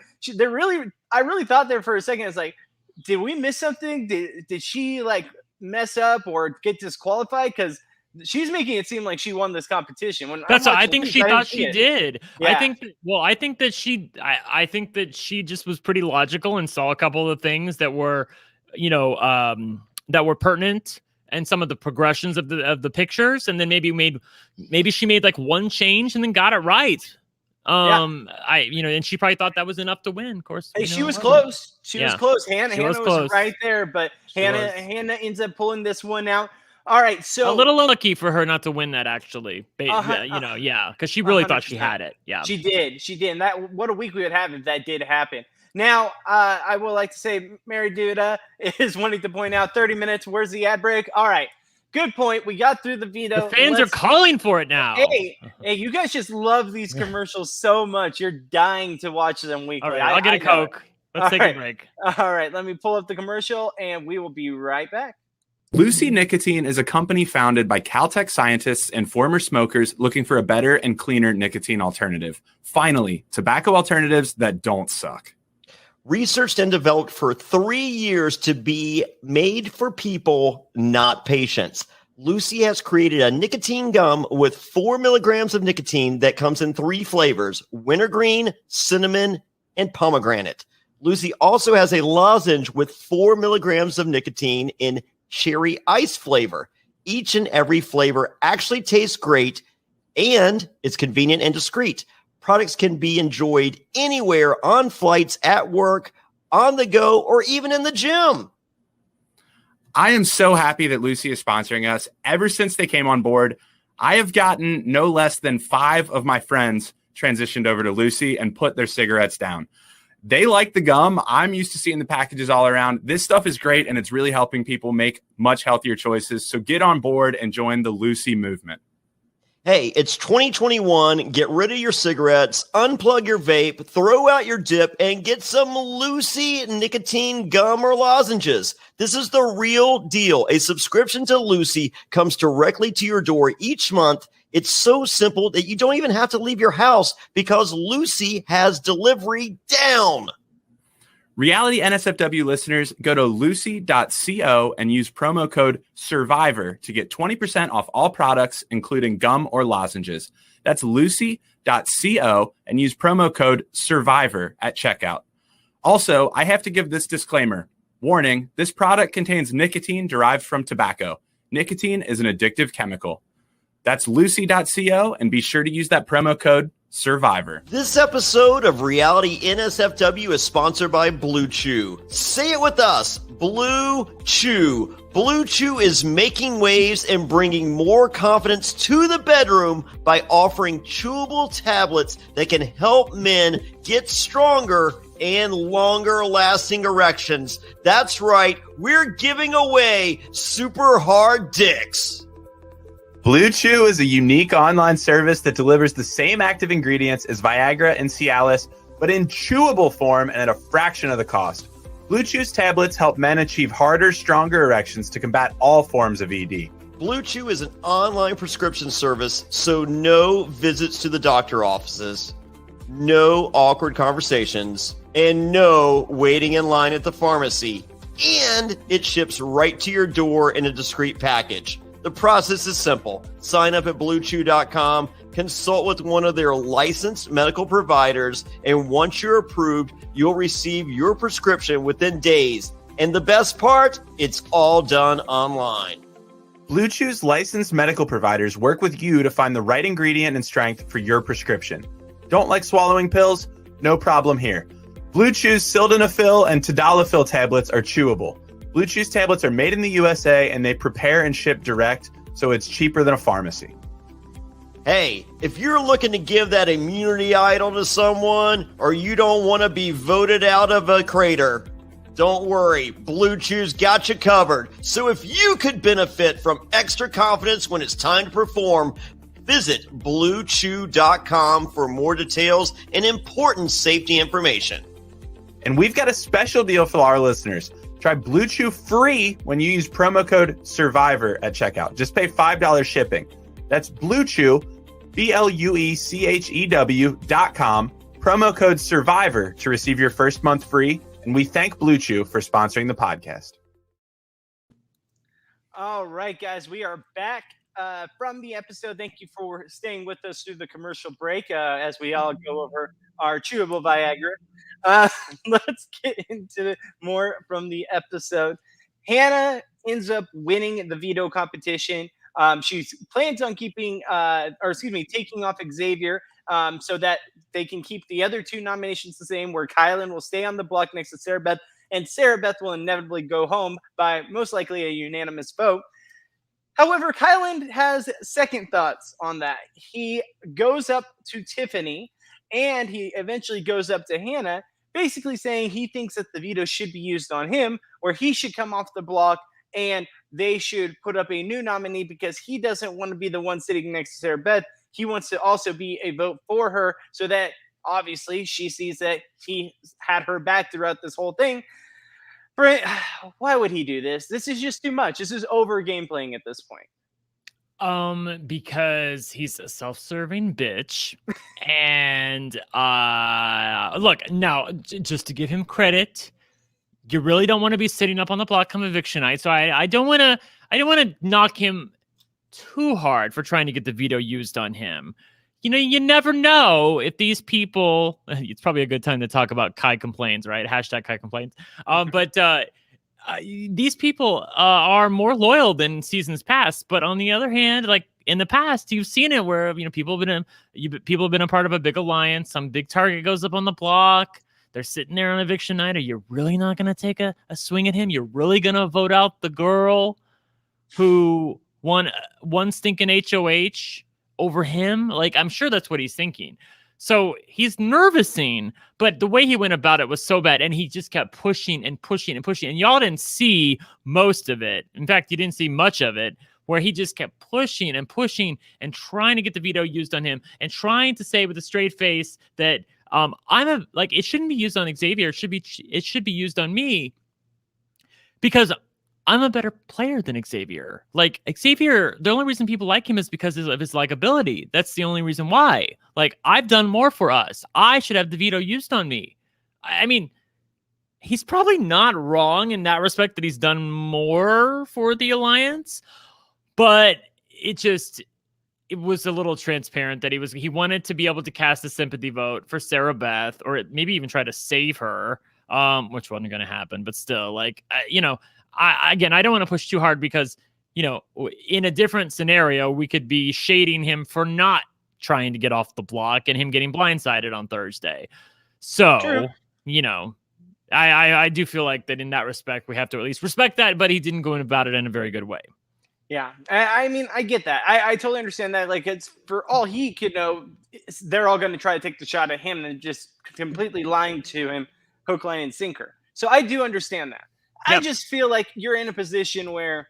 I really thought there for a second, it's like, did we miss something? Did she like mess up or get disqualified? Because she's making it seem like she won this competition. I think she thought she did. Yeah. I think that she just was pretty logical and saw a couple of things that were, that were pertinent and some of the progressions of the pictures, and then maybe she made like one change and then got it right. And she probably thought that was enough to win. Of course, she was close. She was close. Hannah was was right there, but Hannah ends up pulling this one out. All right, so a little lucky for her not to win that, actually. Because she really 100%. Thought she had it. Yeah, she did. And that, what a week we would have if that did happen. Now, I would like to say Mary Duda is wanting to point out 30 minutes. Where's the ad break? All right. Good point. We got through the veto. The fans are calling for it now. Hey, you guys just love these commercials so much. You're dying to watch them weekly. All right, I'll get a Coke. Let's take a break. All right, let me pull up the commercial, and we will be right back. Lucy Nicotine is a company founded by Caltech scientists and former smokers looking for a better and cleaner nicotine alternative. Finally, tobacco alternatives that don't suck. Researched and developed for 3 years to be made for people, not patients. Lucy has created a nicotine gum with 4 milligrams of nicotine that comes in 3 flavors: wintergreen, cinnamon, and pomegranate. Lucy also has a lozenge with 4 milligrams of nicotine in cherry ice flavor. Each and every flavor actually tastes great, and it's convenient and discreet. Products can be enjoyed anywhere, on flights, at work, on the go, or even in the gym. I am so happy that Lucy is sponsoring us. Ever since they came on board, I have gotten no less than 5 of my friends transitioned over to Lucy and put their cigarettes down. They like the gum. I'm used to seeing the packages all around. This stuff is great, and it's really helping people make much healthier choices. So get on board and join the Lucy movement. Hey, it's 2021. Get rid of your cigarettes, unplug your vape, throw out your dip, and get some Lucy nicotine gum or lozenges. This is the real deal. A subscription to Lucy comes directly to your door each month. It's so simple that you don't even have to leave your house because Lucy has delivery down. Reality NSFW listeners, go to lucy.co and use promo code SURVIVOR to get 20% off all products, including gum or lozenges. That's lucy.co and use promo code SURVIVOR at checkout. Also, I have to give this disclaimer. Warning, this product contains nicotine derived from tobacco. Nicotine is an addictive chemical. That's lucy.co, and be sure to use that promo code Survivor. This episode of Reality NSFW is sponsored by Blue Chew. Say it with us, Blue Chew. Blue Chew is making waves and bringing more confidence to the bedroom by offering chewable tablets that can help men get stronger and longer lasting erections. That's right, we're giving away super hard dicks. Blue Chew is a unique online service that delivers the same active ingredients as Viagra and Cialis, but in chewable form and at a fraction of the cost. Blue Chew's tablets help men achieve harder, stronger erections to combat all forms of ED. Blue Chew is an online prescription service, so no visits to the doctor offices, no awkward conversations, and no waiting in line at the pharmacy. And it ships right to your door in a discreet package. The process is simple. Sign up at BlueChew.com, consult with one of their licensed medical providers, and once you're approved, you'll receive your prescription within days. And the best part, it's all done online. Blue Chew's licensed medical providers work with you to find the right ingredient and strength for your prescription. Don't like swallowing pills? No problem here. Blue Chew's sildenafil and tadalafil tablets are chewable. Blue Chew's tablets are made in the USA and they prepare and ship direct, so it's cheaper than a pharmacy. Hey, if you're looking to give that immunity idol to someone, or you don't want to be voted out of a crater, don't worry, Blue Chew's got you covered. So if you could benefit from extra confidence when it's time to perform, visit BlueChew.com for more details and important safety information. And we've got a special deal for our listeners. Try Blue Chew free when you use promo code SURVIVOR at checkout. Just pay $5 shipping. That's Blue Chew, BlueChew.com, promo code SURVIVOR to receive your first month free. And we thank Blue Chew for sponsoring the podcast. All right, guys, we are back from the episode. Thank you for staying with us through the commercial break as we all go over our chewable Viagra. Let's get into more from the episode. Hannah ends up winning the veto competition. She plans on taking off Xavier so that they can keep the other two nominations the same, where Kyland will stay on the block next to Sarah Beth, and Sarah Beth will inevitably go home by most likely a unanimous vote. However, Kyland has second thoughts on that. He goes up to Tiffany and he eventually goes up to Hannah, basically saying he thinks that the veto should be used on him, or he should come off the block and they should put up a new nominee because he doesn't want to be the one sitting next to Sarah Beth. He wants to also be a vote for her so that obviously she sees that he had her back throughout this whole thing. Brent, why would he do this? This is just too much. This is over game playing at this point. Because he's a self-serving bitch. And look, now just to give him credit, you really don't want to be sitting up on the block come eviction night. So I don't want to knock him too hard for trying to get the veto used on him. You know, you never know if these people, it's probably a good time to talk about Kai complains, right? Hashtag Kai complains. But these people are more loyal than seasons past. But on the other hand, like in the past, you've seen it where, you know, people have been a part of a big alliance. Some big target goes up on the block. They're sitting there on eviction night. Are you really not going to take a swing at him? You're really going to vote out the girl who won one stinking HOH over him? Like, I'm sure that's what he's thinking. So he's nervousing, but the way he went about it was so bad. And he just kept pushing and pushing and pushing. And y'all didn't see most of it. In fact, you didn't see much of it, where he just kept pushing and pushing and trying to get the veto used on him and trying to say with a straight face that it shouldn't be used on Xavier. It should be used on me because I'm a better player than Xavier. Like, Xavier, the only reason people like him is because of his likability. That's the only reason why. Like, I've done more for us. I should have the veto used on me. I mean, he's probably not wrong in that respect that he's done more for the Alliance, but it was a little transparent that he wanted to be able to cast a sympathy vote for Sarah Beth, or maybe even try to save her, which wasn't going to happen, but still, like, I don't want to push too hard because, in a different scenario, we could be shading him for not trying to get off the block and him getting blindsided on Thursday. So, True. you know, I do feel like that in that respect, we have to at least respect that, but he didn't go about it in a very good way. Yeah, I mean, I get that. I totally understand that. Like, it's for all he could know, they're all going to try to take the shot at him and just completely lying to him, hook, line, and sinker. So I do understand that. Yep. I just feel like you're in a position where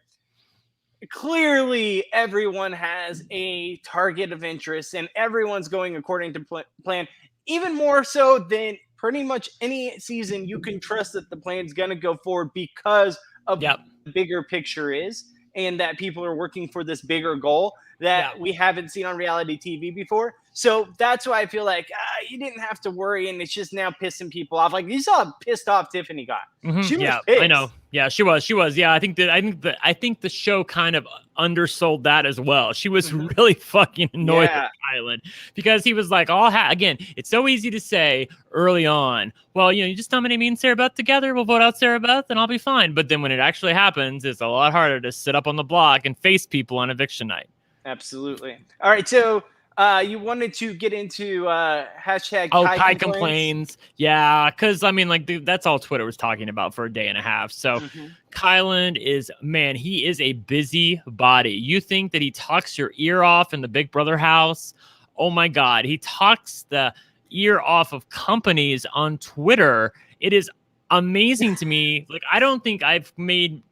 clearly everyone has a target of interest and everyone's going according to plan, even more so than pretty much any season you can trust that the plan's going to go forward because of Yep. the bigger picture is. And that people are working for this bigger goal that we haven't seen on reality TV before. So that's why I feel like you didn't have to worry, and it's just now pissing people off. Like, you saw how pissed off Tiffany got. Mm-hmm. She was yeah, pissed. I know. Yeah, she was. Yeah, I think the show kind of undersold that as well. She was really fucking annoyed at Kyland because he was like, again, it's so easy to say early on, well, you just nominate me and Sarah Beth together. We'll vote out Sarah Beth and I'll be fine. But then when it actually happens, it's a lot harder to sit up on the block and face people on eviction night. Absolutely. All right, so you wanted to get into hashtag Kai complains. Yeah, because I mean, like, that's all Twitter was talking about for a day and a half. So Kyland he is a busy body. You think that he talks your ear off in the Big Brother house? Oh my God, he talks the ear off of companies on Twitter. It is amazing to me. Like, I don't think I've made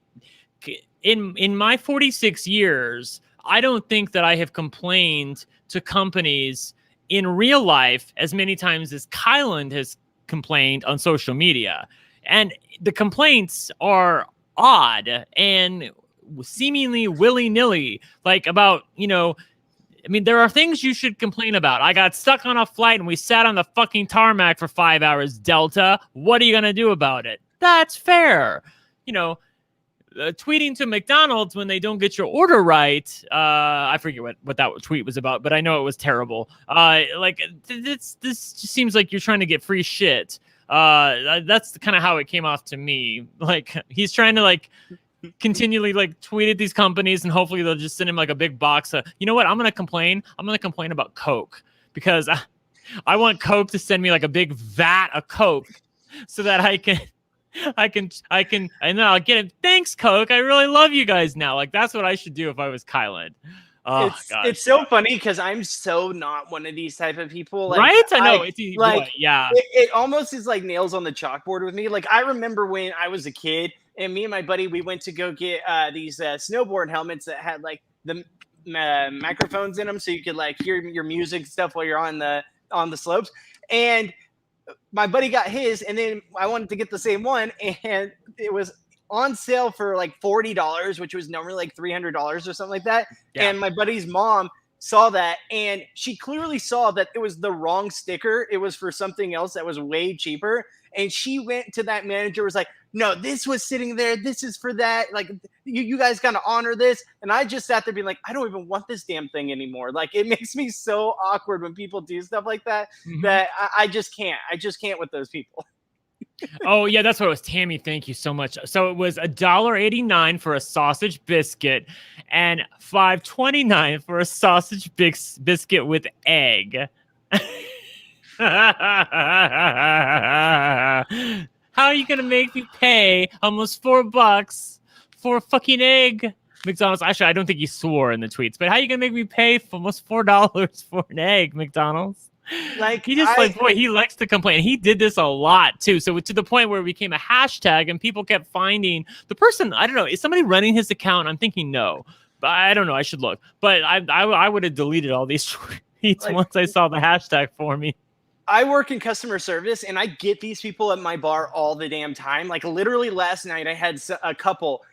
in my 46 years, I don't think that I have complained to companies in real life as many times as Kyland has complained on social media. And the complaints are odd and seemingly willy-nilly, like about, I mean, there are things you should complain about. I got stuck on a flight and we sat on the fucking tarmac for 5 hours, Delta. What are you going to do about it? That's fair. Tweeting to McDonald's when they don't get your order right. I forget what that tweet was about, but I know it was terrible. This just seems like you're trying to get free shit. That's kind of how it came off to me. Like, he's trying to continually tweet at these companies and hopefully they'll just send him a big box of, you know what? I'm going to complain about Coke because I want Coke to send me a big vat of Coke so that I can, and then I'll get it. Thanks, Coke. I really love you guys now. That's what I should do if I was Kyland. Oh, gosh. It's so funny because I'm so not one of these type of people. Right? I know. It almost is like nails on the chalkboard with me. I remember when I was a kid and me and my buddy, we went to go get these snowboard helmets that had the microphones in them so you could hear your music and stuff while you're on the slopes. And my buddy got his, and then I wanted to get the same one, and it was on sale for $40, which was normally $300 or something like that. Yeah. And my buddy's mom saw that, and she clearly saw that it was the wrong sticker. It was for something else that was way cheaper. And she went to that manager, was like, no, this was sitting there. This is for that. You guys got to honor this. And I just sat there being like, I don't even want this damn thing anymore. It makes me so awkward when people do stuff like that, that I just can't. I just can't with those people. Oh, yeah, that's what it was. Tammy, thank you so much. So it was $1.89 for a sausage biscuit and $5.29 for a sausage biscuit with egg. How are you going to make me pay almost $4 for a fucking egg? McDonald's. Actually, I don't think he swore in the tweets, but how are you going to make me pay for almost $4 for an egg, McDonald's? He likes to complain. He did this a lot too. So to the point where it became a hashtag and people kept finding the person. I don't know. Is somebody running his account? I'm thinking no, but I don't know. I should look, but I would have deleted all these tweets once I saw the hashtag for me. I work in customer service and I get these people at my bar all the damn time. Literally last night I had a couple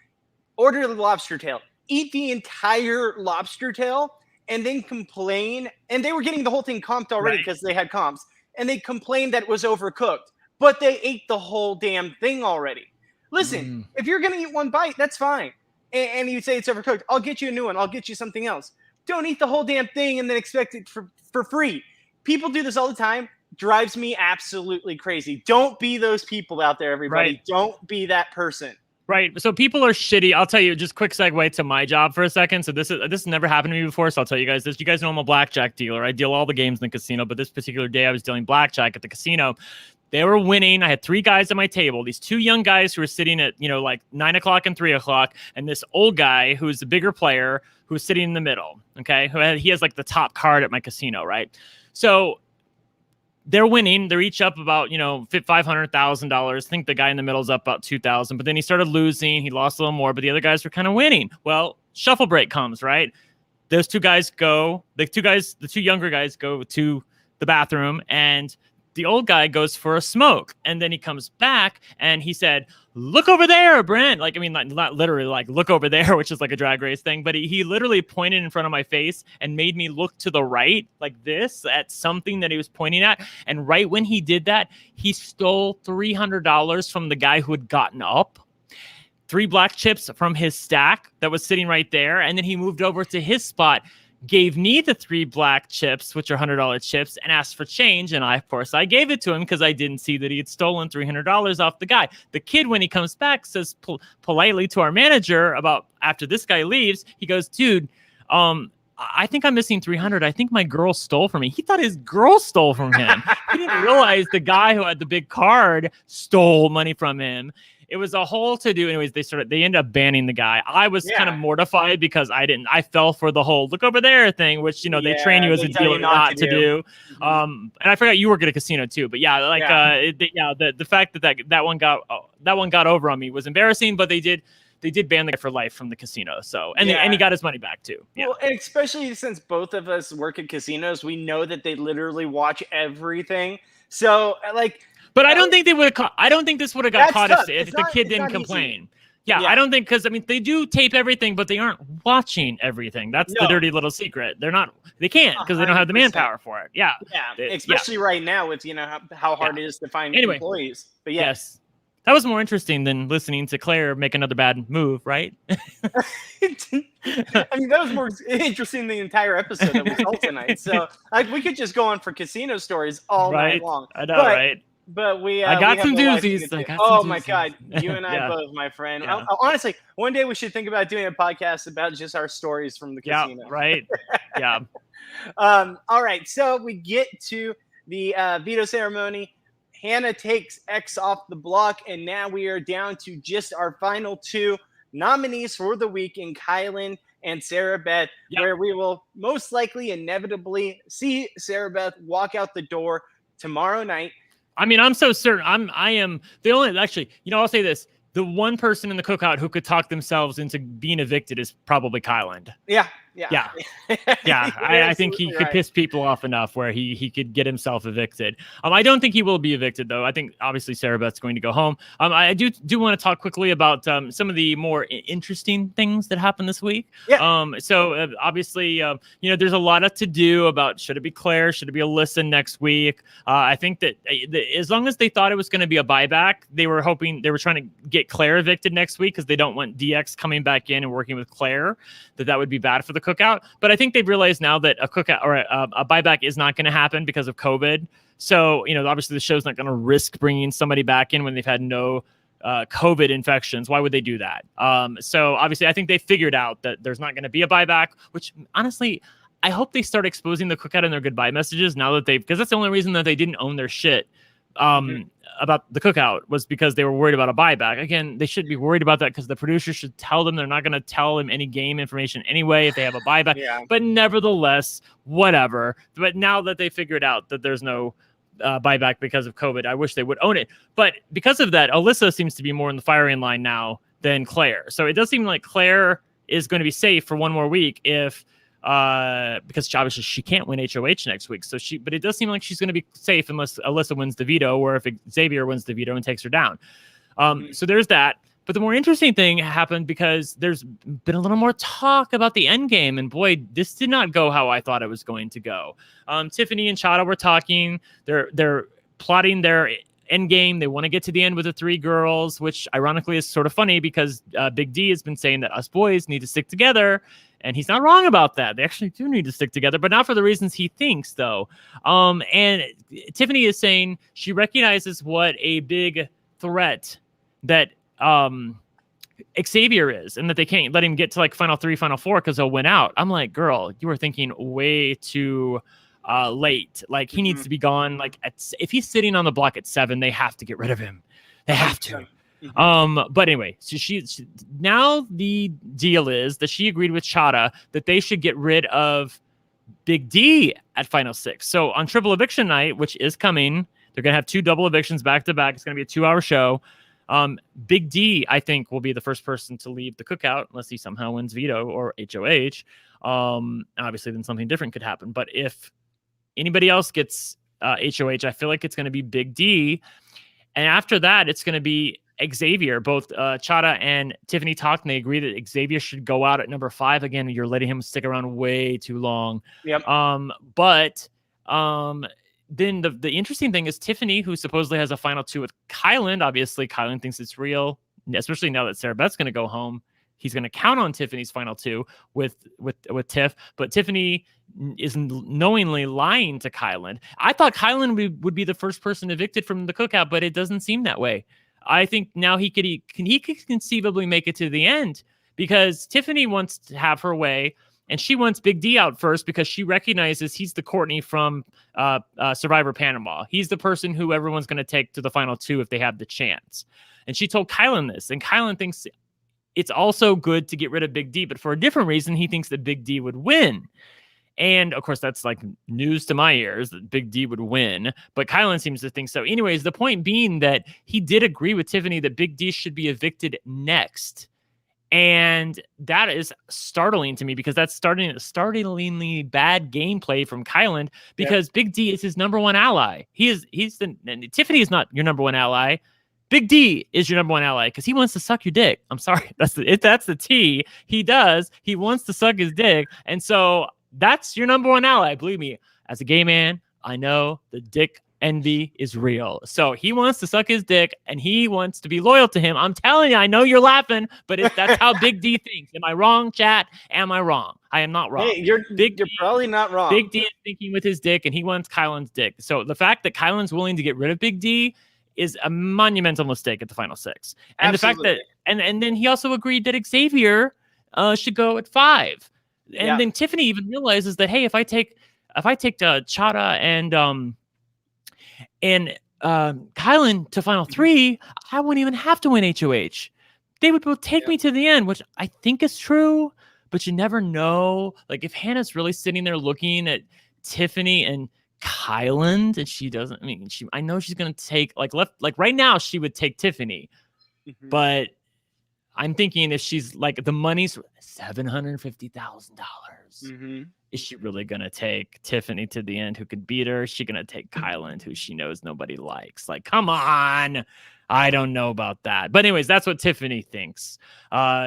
order the lobster tail, eat the entire lobster tail, and then complain. And they were getting the whole thing comped already because they had comps. And they complained that it was overcooked. But they ate the whole damn thing already. Listen, if you're going to eat one bite, that's fine. And you say it's overcooked, I'll get you a new one. I'll get you something else. Don't eat the whole damn thing and then expect it for free. People do this all the time. Drives me absolutely crazy. Don't be those people out there, everybody. Right. Don't be that person. Right. So people are shitty. I'll tell you, just quick segue to my job for a second. So this has never happened to me before. So I'll tell you guys this. You guys know I'm a blackjack dealer. I deal all the games in the casino, but this particular day I was dealing blackjack at the casino. They were winning. I had 3 guys at my table. These 2 young guys who were sitting at, like 9 o'clock and 3 o'clock. And this old guy who's the bigger player who was sitting in the middle. Okay. He has like the top card at my casino. Right. So they're winning. They're each up about, $500,000. I think the guy in the middle is up about 2,000. But then he started losing. He lost a little more, but the other guys were kind of winning. Well, shuffle break comes, right? Those 2 guys go. The 2 younger guys go to the bathroom, and the old guy goes for a smoke. And then he comes back and he said, "Look over there, Brent." Not literally like look over there, which is like a drag race thing, but he literally pointed in front of my face and made me look to the right like this at something that he was pointing at. And right when he did that, he stole $300 from the guy who had gotten up, 3 black chips from his stack that was sitting right there. And then he moved over to his spot, gave me the 3 black chips, which are $100 chips, and asked for change. And of course, I gave it to him because I didn't see that he had stolen $300 off the guy. The kid, when he comes back, says politely to our manager about after this guy leaves, he goes, "Dude, I think I'm missing 300. I think my girl stole from me." He thought his girl stole from him. He didn't realize the guy who had the big card stole money from him. It was a whole to do. Anyways, they ended up banning the guy. I was kind of mortified because I fell for the whole look over there thing, which, they train you as a dealer not to do. And I forgot you work at a casino too, but the fact that one got over on me was embarrassing, but they did ban the guy for life from the casino. So, and he got his money back too. Yeah. Well, and especially since both of us work at casinos, we know that they literally watch everything. So but I don't think they would have. I don't think this would have got caught if the kid didn't complain. Yeah, I don't think, because they do tape everything, but they aren't watching everything. That's the dirty little secret. They're not. They can't because they don't have the manpower for it. Yeah. Especially right now with how hard it is to find employees. But yes. That was more interesting than listening to Claire make another bad move, right? That was more interesting than the entire episode that we saw tonight. So we could just go on for casino stories all night long. I know, right? But I got some doozies. My God. You and I both, my friend. Yeah. Honestly, one day we should think about doing a podcast about just our stories from the casino. Yeah, right. Yeah. All right. So we get to the veto ceremony. Hannah takes X off the block, and now we are down to just our final 2 nominees for the week in Kyland and Sarah Beth, where we will most likely inevitably see Sarah Beth walk out the door tomorrow night. I'm so certain. I am the only, actually, I'll say this. The one person in the cookout who could talk themselves into being evicted is probably Kyland. Yeah. I think he could piss people off enough where he could get himself evicted. I don't think he will be evicted, though. I think obviously Sarah Beth's going to go home. I do want to talk quickly about some of the more interesting things that happened this week. So obviously, there's a lot to do about should it be Claire, should it be Alyssa next week. I think that as long as they thought it was going to be a buyback, they were trying to get Claire evicted next week because they don't want DX coming back in and working with Claire. That would be bad for the cookout. But I think they've realized now that a cookout or a buyback is not going to happen because of COVID. So, obviously the show's not going to risk bringing somebody back in when they've had no COVID infections. Why would they do that? So obviously I think they figured out that there's not going to be a buyback, which honestly, I hope they start exposing the cookout in their goodbye messages now that because that's the only reason that they didn't own their shit. About the cookout was because they were worried about a buyback. Again, they should be worried about that because the producers should tell them they're not going to tell them any game information anyway if they have a buyback. But nevertheless, whatever. But now that they figured out that there's no buyback because of COVID, I wish they would own it. But because of that, Alyssa seems to be more in the firing line now than Claire. So it does seem like Claire is going to be safe for one more week if because obviously she can't win HOH next week. But it does seem like she's going to be safe unless Alyssa wins the veto or if Xavier wins the veto and takes her down. So there's that. But the more interesting thing happened because there's been a little more talk about the end game. And boy, this did not go how I thought it was going to go. Tiffany and Chada were talking. They're plotting their end game. They want to get to the end with the 3 girls, which ironically is sort of funny because Big D has been saying that us boys need to stick together. And he's not wrong about that. They actually do need to stick together, but not for the reasons he thinks, though. And Tiffany is saying she recognizes what a big threat that Xavier is, and that they can't let him get to like final 3, final 4 because he'll win out. I'm like, girl, you are thinking way too late. Like he needs to be gone. Like if he's sitting on the block at 7, they have to get rid of him. They have to. But anyway, so she now the deal is that she agreed with Chada that they should get rid of Big D at final 6. So on triple eviction night, which is coming, they're gonna have 2 double evictions back to back. It's gonna be a 2-hour show. Big D, I think, will be the first person to leave the cookout unless he somehow wins veto or HOH. Obviously, then something different could happen. But if anybody else gets HOH, I feel like it's going to be Big D. And after that, it's going to be Xavier. Both Chada and Tiffany talked, and they agree that Xavier should go out at number 5. Again, you're letting him stick around way too long. Yep. Then the interesting thing is Tiffany, who supposedly has a final 2 with Kyland. Obviously, Kyland thinks it's real, especially now that Sarah Beth's going to go home. He's going to count on Tiffany's final 2 with Tiff, but Tiffany is knowingly lying to Kyland. I thought Kyland would be the first person evicted from the cookout, but it doesn't seem that way. I think now he could conceivably make it to the end because Tiffany wants to have her way. And she wants Big D out first because she recognizes he's the Courtney from Survivor Panama. He's the person who everyone's going to take to the final 2 if they have the chance. And she told Kyland this. And Kyland thinks it's also good to get rid of Big D. But for a different reason, he thinks that Big D would win. And, of course, that's like news to my ears that Big D would win. But Kyland seems to think so. Anyways, the point being that he did agree with Tiffany that Big D should be evicted next. And that is startling to me because that's startlingly bad gameplay from Kyland because Big D is his number 1 ally. Tiffany is not your number 1 ally. Big D is your number 1 ally because he wants to suck your dick. I'm sorry. That's the T. He does. He wants to suck his dick. And so that's your number 1 ally. Believe me, as a gay man, I know the dick envy is real. So he wants to suck his dick and he wants to be loyal to him. I'm telling you, I know you're laughing, but that's how Big D thinks. Am I wrong, chat? Am I wrong? I am not wrong. Hey, you're probably not wrong. Big D is thinking with his dick and he wants Kyland's dick. So the fact that Kyland's willing to get rid of Big D is a monumental mistake at the final 6. And Absolutely. the fact that, and then he also agreed that Xavier should go at 5. And then Tiffany even realizes that, hey, if I take Chada and Kyland to final 3, I wouldn't even have to win HOH. They would both take me to the end, which I think is true, but you never know. Like if Hannah's really sitting there looking at Tiffany and Kyland and she doesn't, I know she's going to take like right now she would take Tiffany, but I'm thinking if she's like the money's $750,000. Is she really going to take Tiffany to the end who could beat her? Is she going to take Kyland who she knows nobody likes? Like, come on. I don't know about that. But anyways, that's what Tiffany thinks.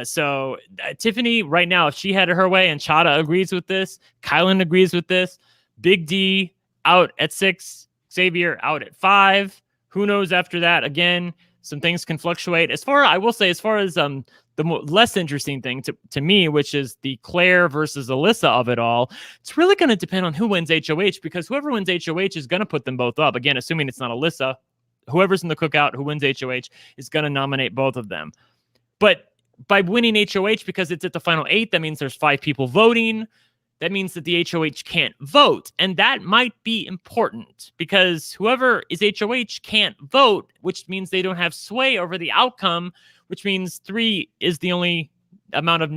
So Tiffany right now, if she had her way and Chada agrees with this, Kyland agrees with this, Big D out at 6, Xavier out at 5. Who knows after that? Again, some things can fluctuate. As far as the less interesting thing to me, which is the Claire versus Alyssa of it all, it's really going to depend on who wins HOH because whoever wins HOH is going to put them both up. Again, assuming it's not Alyssa, whoever's in the cookout who wins HOH is going to nominate both of them. But by winning HOH, because it's at the final 8, that means there's 5 people voting. That means that the HOH can't vote. And that might be important because whoever is HOH can't vote, which means they don't have sway over the outcome, which means 3 is the only amount of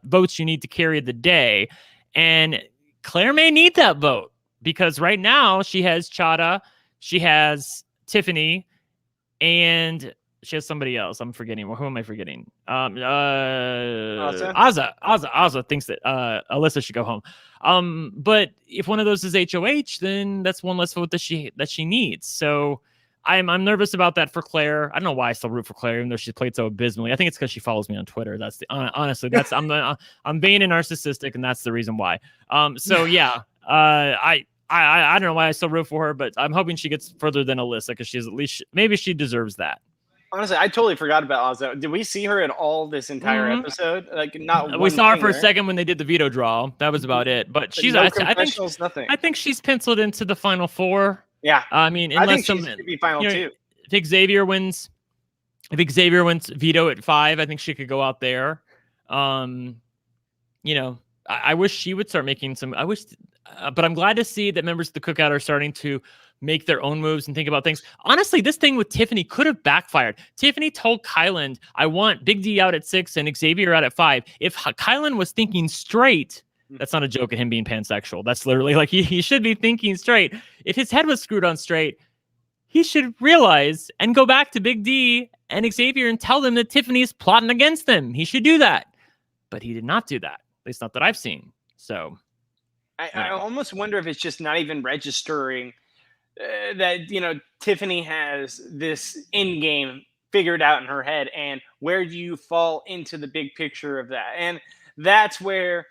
votes you need to carry the day. And Claire may need that vote because right now she has Chada, she has Tiffany, and she has somebody else. I'm forgetting. Who am I forgetting? Azza thinks that Alyssa should go home. But if one of those is HOH, then that's one less vote that she needs. So I'm nervous about that for Claire. I don't know why I still root for Claire, even though she's played so abysmally. I think it's because she follows me on Twitter. That's honestly, that's I'm vain and narcissistic, and that's the reason why. So yeah, I don't know why I still root for her, but I'm hoping she gets further than Alyssa because she's at least maybe she deserves that. Honestly, I totally forgot about Ozzo. Did we see her at all this entire episode? Like not. We saw her for a second when they did the veto draw. That was about it. But she's. No nothing. I think she's penciled into the final 4. Yeah. I mean, unless I think she should be final 2. If Xavier wins If Xavier wins Veto at 5, I think she could go out there. You know, I wish she would start making some. But I'm glad to see that members of the cookout are starting to make their own moves and think about things. Honestly, this thing with Tiffany could have backfired. Tiffany told Kyland, I want Big D out at 6 and Xavier out at 5. If Kyland was thinking straight, that's not a joke at him being pansexual. That's literally like he should be thinking straight. If his head was screwed on straight, he should realize and go back to Big D and Xavier and tell them that Tiffany's plotting against them. He should do that. But he did not do that. At least not that I've seen. So I almost wonder if it's just not even registering that, you know, Tiffany has this end game figured out in her head, and where do you fall into the big picture of that? And that's where,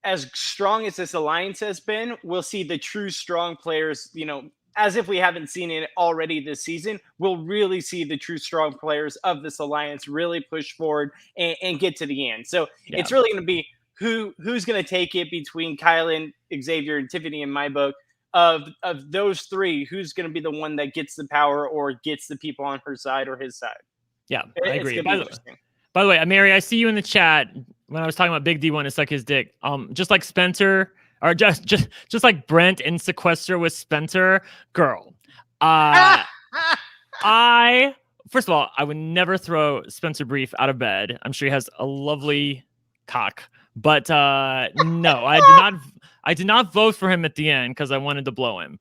as strong as this alliance has been, we'll see the true strong players, you know, as if we haven't seen it already this season. We'll really see the true strong players of this alliance really push forward and get to the end. So it's really going to be who's going to take it between Kyland, Xavier, and Tiffany in my book. Of those three, who's going to be the one that gets the power or gets the people on her side or his side? Yeah, I agree. By the way, Mary, I see you in the chat when I was talking about Big D wanting to suck his dick. Just like Spencer, or just like Brent in Sequester with Spencer, girl. First of all, I would never throw Spencer Brief out of bed. I'm sure he has a lovely cock, but no, I did not vote for him at the end because I wanted to blow him,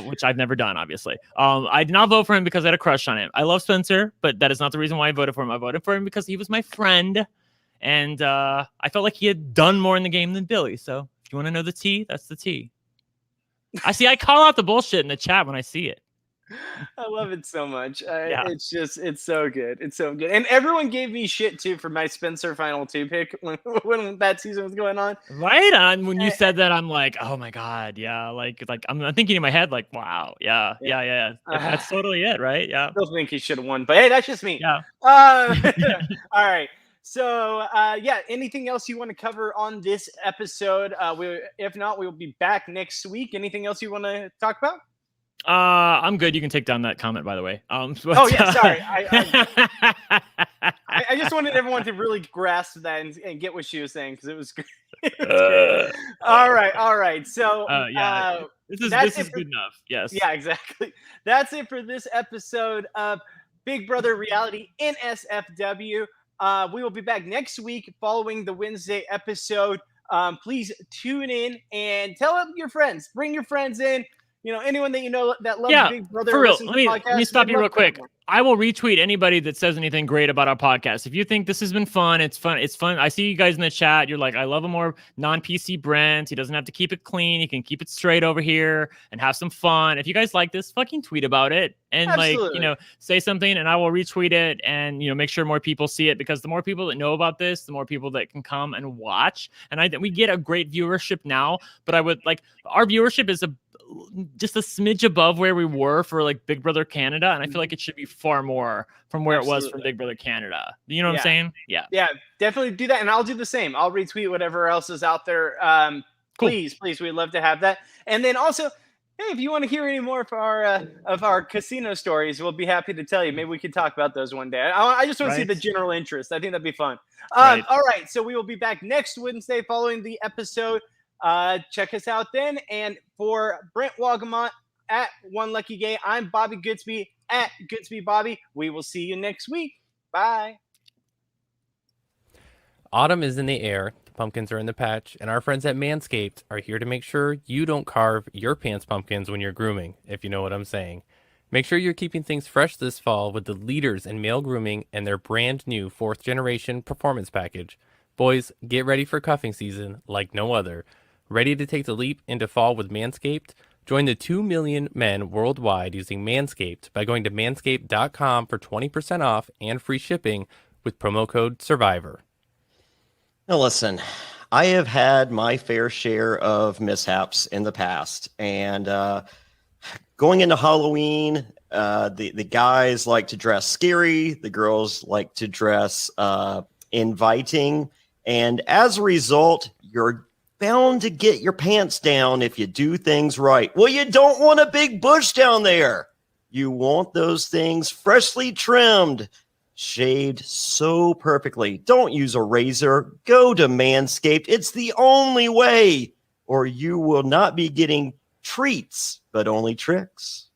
which I've never done, obviously. I did not vote for him because I had a crush on him. I love Spencer, but that is not the reason why I voted for him. I voted for him because he was my friend, and I felt like he had done more in the game than Billy. So if you want to know the tea, that's the tea. I call out the bullshit in the chat when I see it. I love it so much. It's so good. It's so good. And everyone gave me shit too for my Spencer final 2 pick when that season was going on. Right on. When you said that, I'm like, oh my God. Yeah. Like I'm thinking in my head, like, wow. Yeah. That's totally it. Right. Yeah. I still think he should have won, but hey, that's just me. Yeah. All right. So, anything else you want to cover on this episode? If not, we'll be back next week. Anything else you want to talk about? I'm good. You can take down that comment, by the way. Sorry. I just wanted everyone to really grasp that and get what she was saying because it was great. All right. So, this is good enough. Yes. Yeah, exactly. That's it for this episode of Big Brother Reality NSFW. We will be back next week following the Wednesday episode. Please tune in and tell your friends. Bring your friends in. You know, anyone that you know that loves Big Brother. For real. Let me stop you real quick. I will retweet anybody that says anything great about our podcast. If you think this has been fun, it's fun. I see you guys in the chat. You're like, I love a more non-PC Brent. He doesn't have to keep it clean. He can keep it straight over here and have some fun. If you guys like this, fucking tweet about it and say something, and I will retweet it and make sure more people see it, because the more people that know about this, the more people that can come and watch. And we get a great viewership now, but I would like our viewership is just a smidge above where we were for like Big Brother Canada, and I feel like it should be far more from where it was from Big Brother Canada. You know what I'm saying? Yeah, definitely do that, and I'll do the same. I'll retweet whatever else is out there. Cool. Please, we'd love to have that. And then also, hey, if you want to hear any more of our casino stories, we'll be happy to tell you. Maybe we could talk about those one day. I just want to see the general interest. I think that'd be fun. All right, so we will be back next Wednesday following the episode. Check us out then. And for Brent Wolgamott at One Lucky Gay, I'm Bobby Goodsby at Goodsby Bobby. We will see you next week. Bye. Autumn is in the air, the pumpkins are in the patch, and our friends at Manscaped are here to make sure you don't carve your pants pumpkins when you're grooming, if you know what I'm saying. Make sure you're keeping things fresh this fall with the leaders in male grooming and their brand new 4th generation performance package. Boys, get ready for cuffing season like no other. Ready to take the leap into fall with Manscaped? Join the 2 million men worldwide using Manscaped by going to manscaped.com for 20% off and free shipping with promo code SURVIVOR. Now listen, I have had my fair share of mishaps in the past, and going into Halloween, the guys like to dress scary, the girls like to dress inviting, and as a result, you're bound to get your pants down if you do things right. Well, you don't want a big bush down there. You want those things freshly trimmed, shaved so perfectly. Don't use a razor. Go to Manscaped. It's the only way, or you will not be getting treats, but only tricks.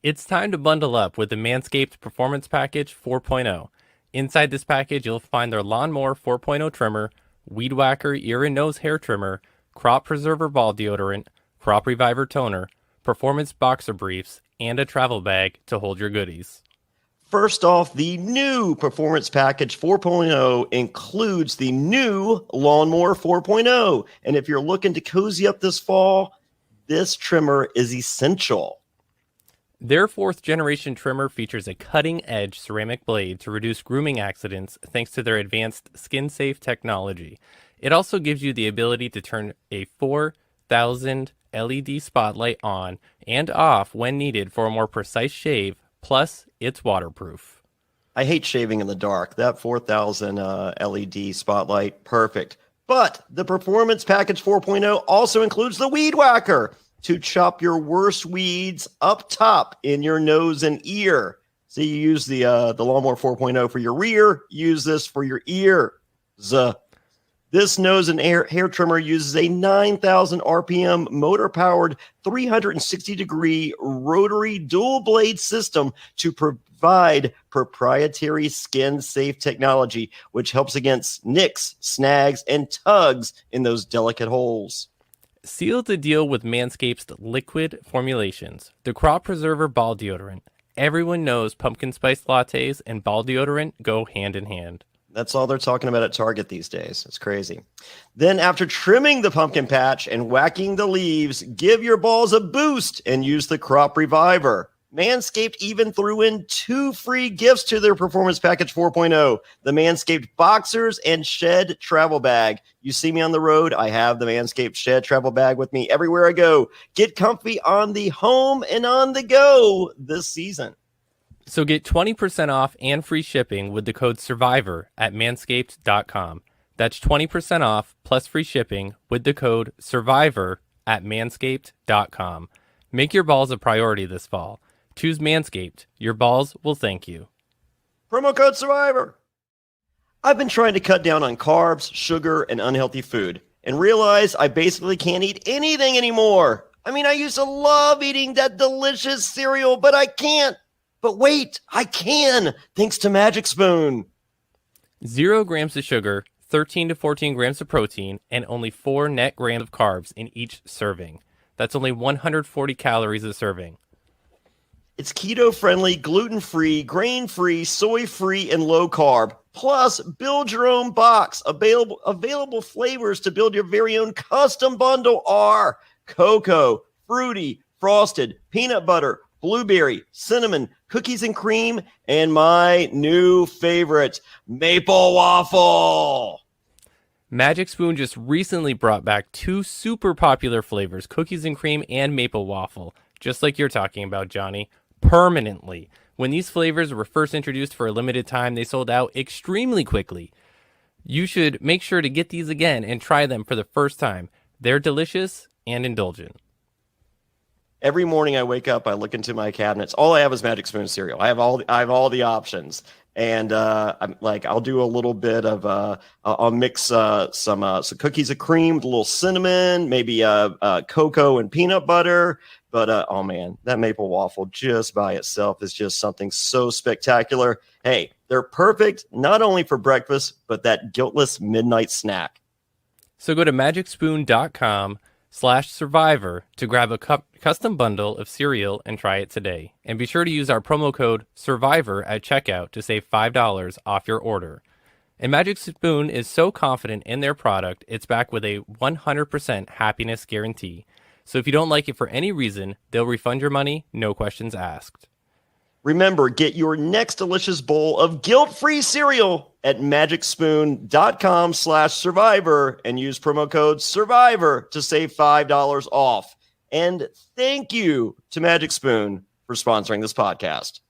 It's time to bundle up with the Manscaped Performance Package 4.0. Inside this package, you'll find their Lawnmower 4.0 trimmer, Weed Whacker ear and nose hair trimmer, Crop Preserver ball deodorant, Crop Reviver toner, Performance boxer briefs, and a travel bag to hold your goodies. First off, the new Performance Package 4.0 includes the new Lawnmower 4.0. And if you're looking to cozy up this fall, this trimmer is essential. Their 4th generation trimmer features a cutting-edge ceramic blade to reduce grooming accidents thanks to their advanced skin-safe technology. It also gives you the ability to turn a 4,000 LED spotlight on and off when needed for a more precise shave, plus it's waterproof. I hate shaving in the dark. That 4,000 LED spotlight, perfect. But the Performance Package 4.0 also includes the Weed Whacker to chop your worst weeds up top in your nose and ear. So you use the Lawnmower 4.0 for your rear, use this for your ears. This nose and hair trimmer uses a 9,000 RPM motor-powered 360-degree rotary dual-blade system to provide proprietary skin-safe technology, which helps against nicks, snags, and tugs in those delicate holes. Seal the deal with Manscaped's liquid formulations. The Crop Preserver ball deodorant. Everyone knows pumpkin spice lattes and ball deodorant go hand in hand. That's all they're talking about at Target these days. It's crazy. Then after trimming the pumpkin patch and whacking the leaves, give your balls a boost and use the Crop Reviver. Manscaped even threw in 2 free gifts to their Performance Package 4.0, the Manscaped Boxers and Shed Travel Bag. You see me on the road, I have the Manscaped Shed Travel Bag with me everywhere I go. Get comfy on the home and on the go this season. So get 20% off and free shipping with the code SURVIVOR at manscaped.com. That's 20% off plus free shipping with the code SURVIVOR at manscaped.com. Make your balls a priority this fall. Choose Manscaped. Your balls will thank you. Promo code SURVIVOR. I've been trying to cut down on carbs, sugar, and unhealthy food and realize I basically can't eat anything anymore. I mean, I used to love eating that delicious cereal, but I can't. But wait, I can, thanks to Magic Spoon. 0 grams of sugar, 13 to 14 grams of protein, and only 4 net grams of carbs in each serving. That's only 140 calories a serving. It's keto-friendly, gluten-free, grain-free, soy-free, and low-carb. Plus, build your own box. Available flavors to build your very own custom bundle are cocoa, fruity, frosted, peanut butter, blueberry, cinnamon, cookies and cream, and my new favorite, maple waffle. Magic Spoon just recently brought back 2 super popular flavors, cookies and cream and maple waffle, just like you're talking about, Johnny, permanently. When these flavors were first introduced for a limited time, they sold out extremely quickly. You should make sure to get these again and try them for the first time. They're delicious and indulgent. Every morning I wake up, I look into my cabinets. All I have is Magic Spoon cereal. I have all the options, and I'll do a little bit of I'll mix some cookies and cream with a little cinnamon, maybe cocoa and peanut butter. But oh man, that maple waffle just by itself is just something so spectacular. Hey, they're perfect not only for breakfast, but that guiltless midnight snack. So go to magicspoon.com/survivor to grab a custom bundle of cereal and try it today. And be sure to use our promo code SURVIVOR at checkout to save $5 off your order. And Magic Spoon is so confident in their product, it's backed with a 100% happiness guarantee. So if you don't like it for any reason, they'll refund your money, no questions asked. Remember, get your next delicious bowl of guilt-free cereal at magicspoon.com/survivor and use promo code SURVIVOR to save $5 off. And thank you to Magic Spoon for sponsoring this podcast.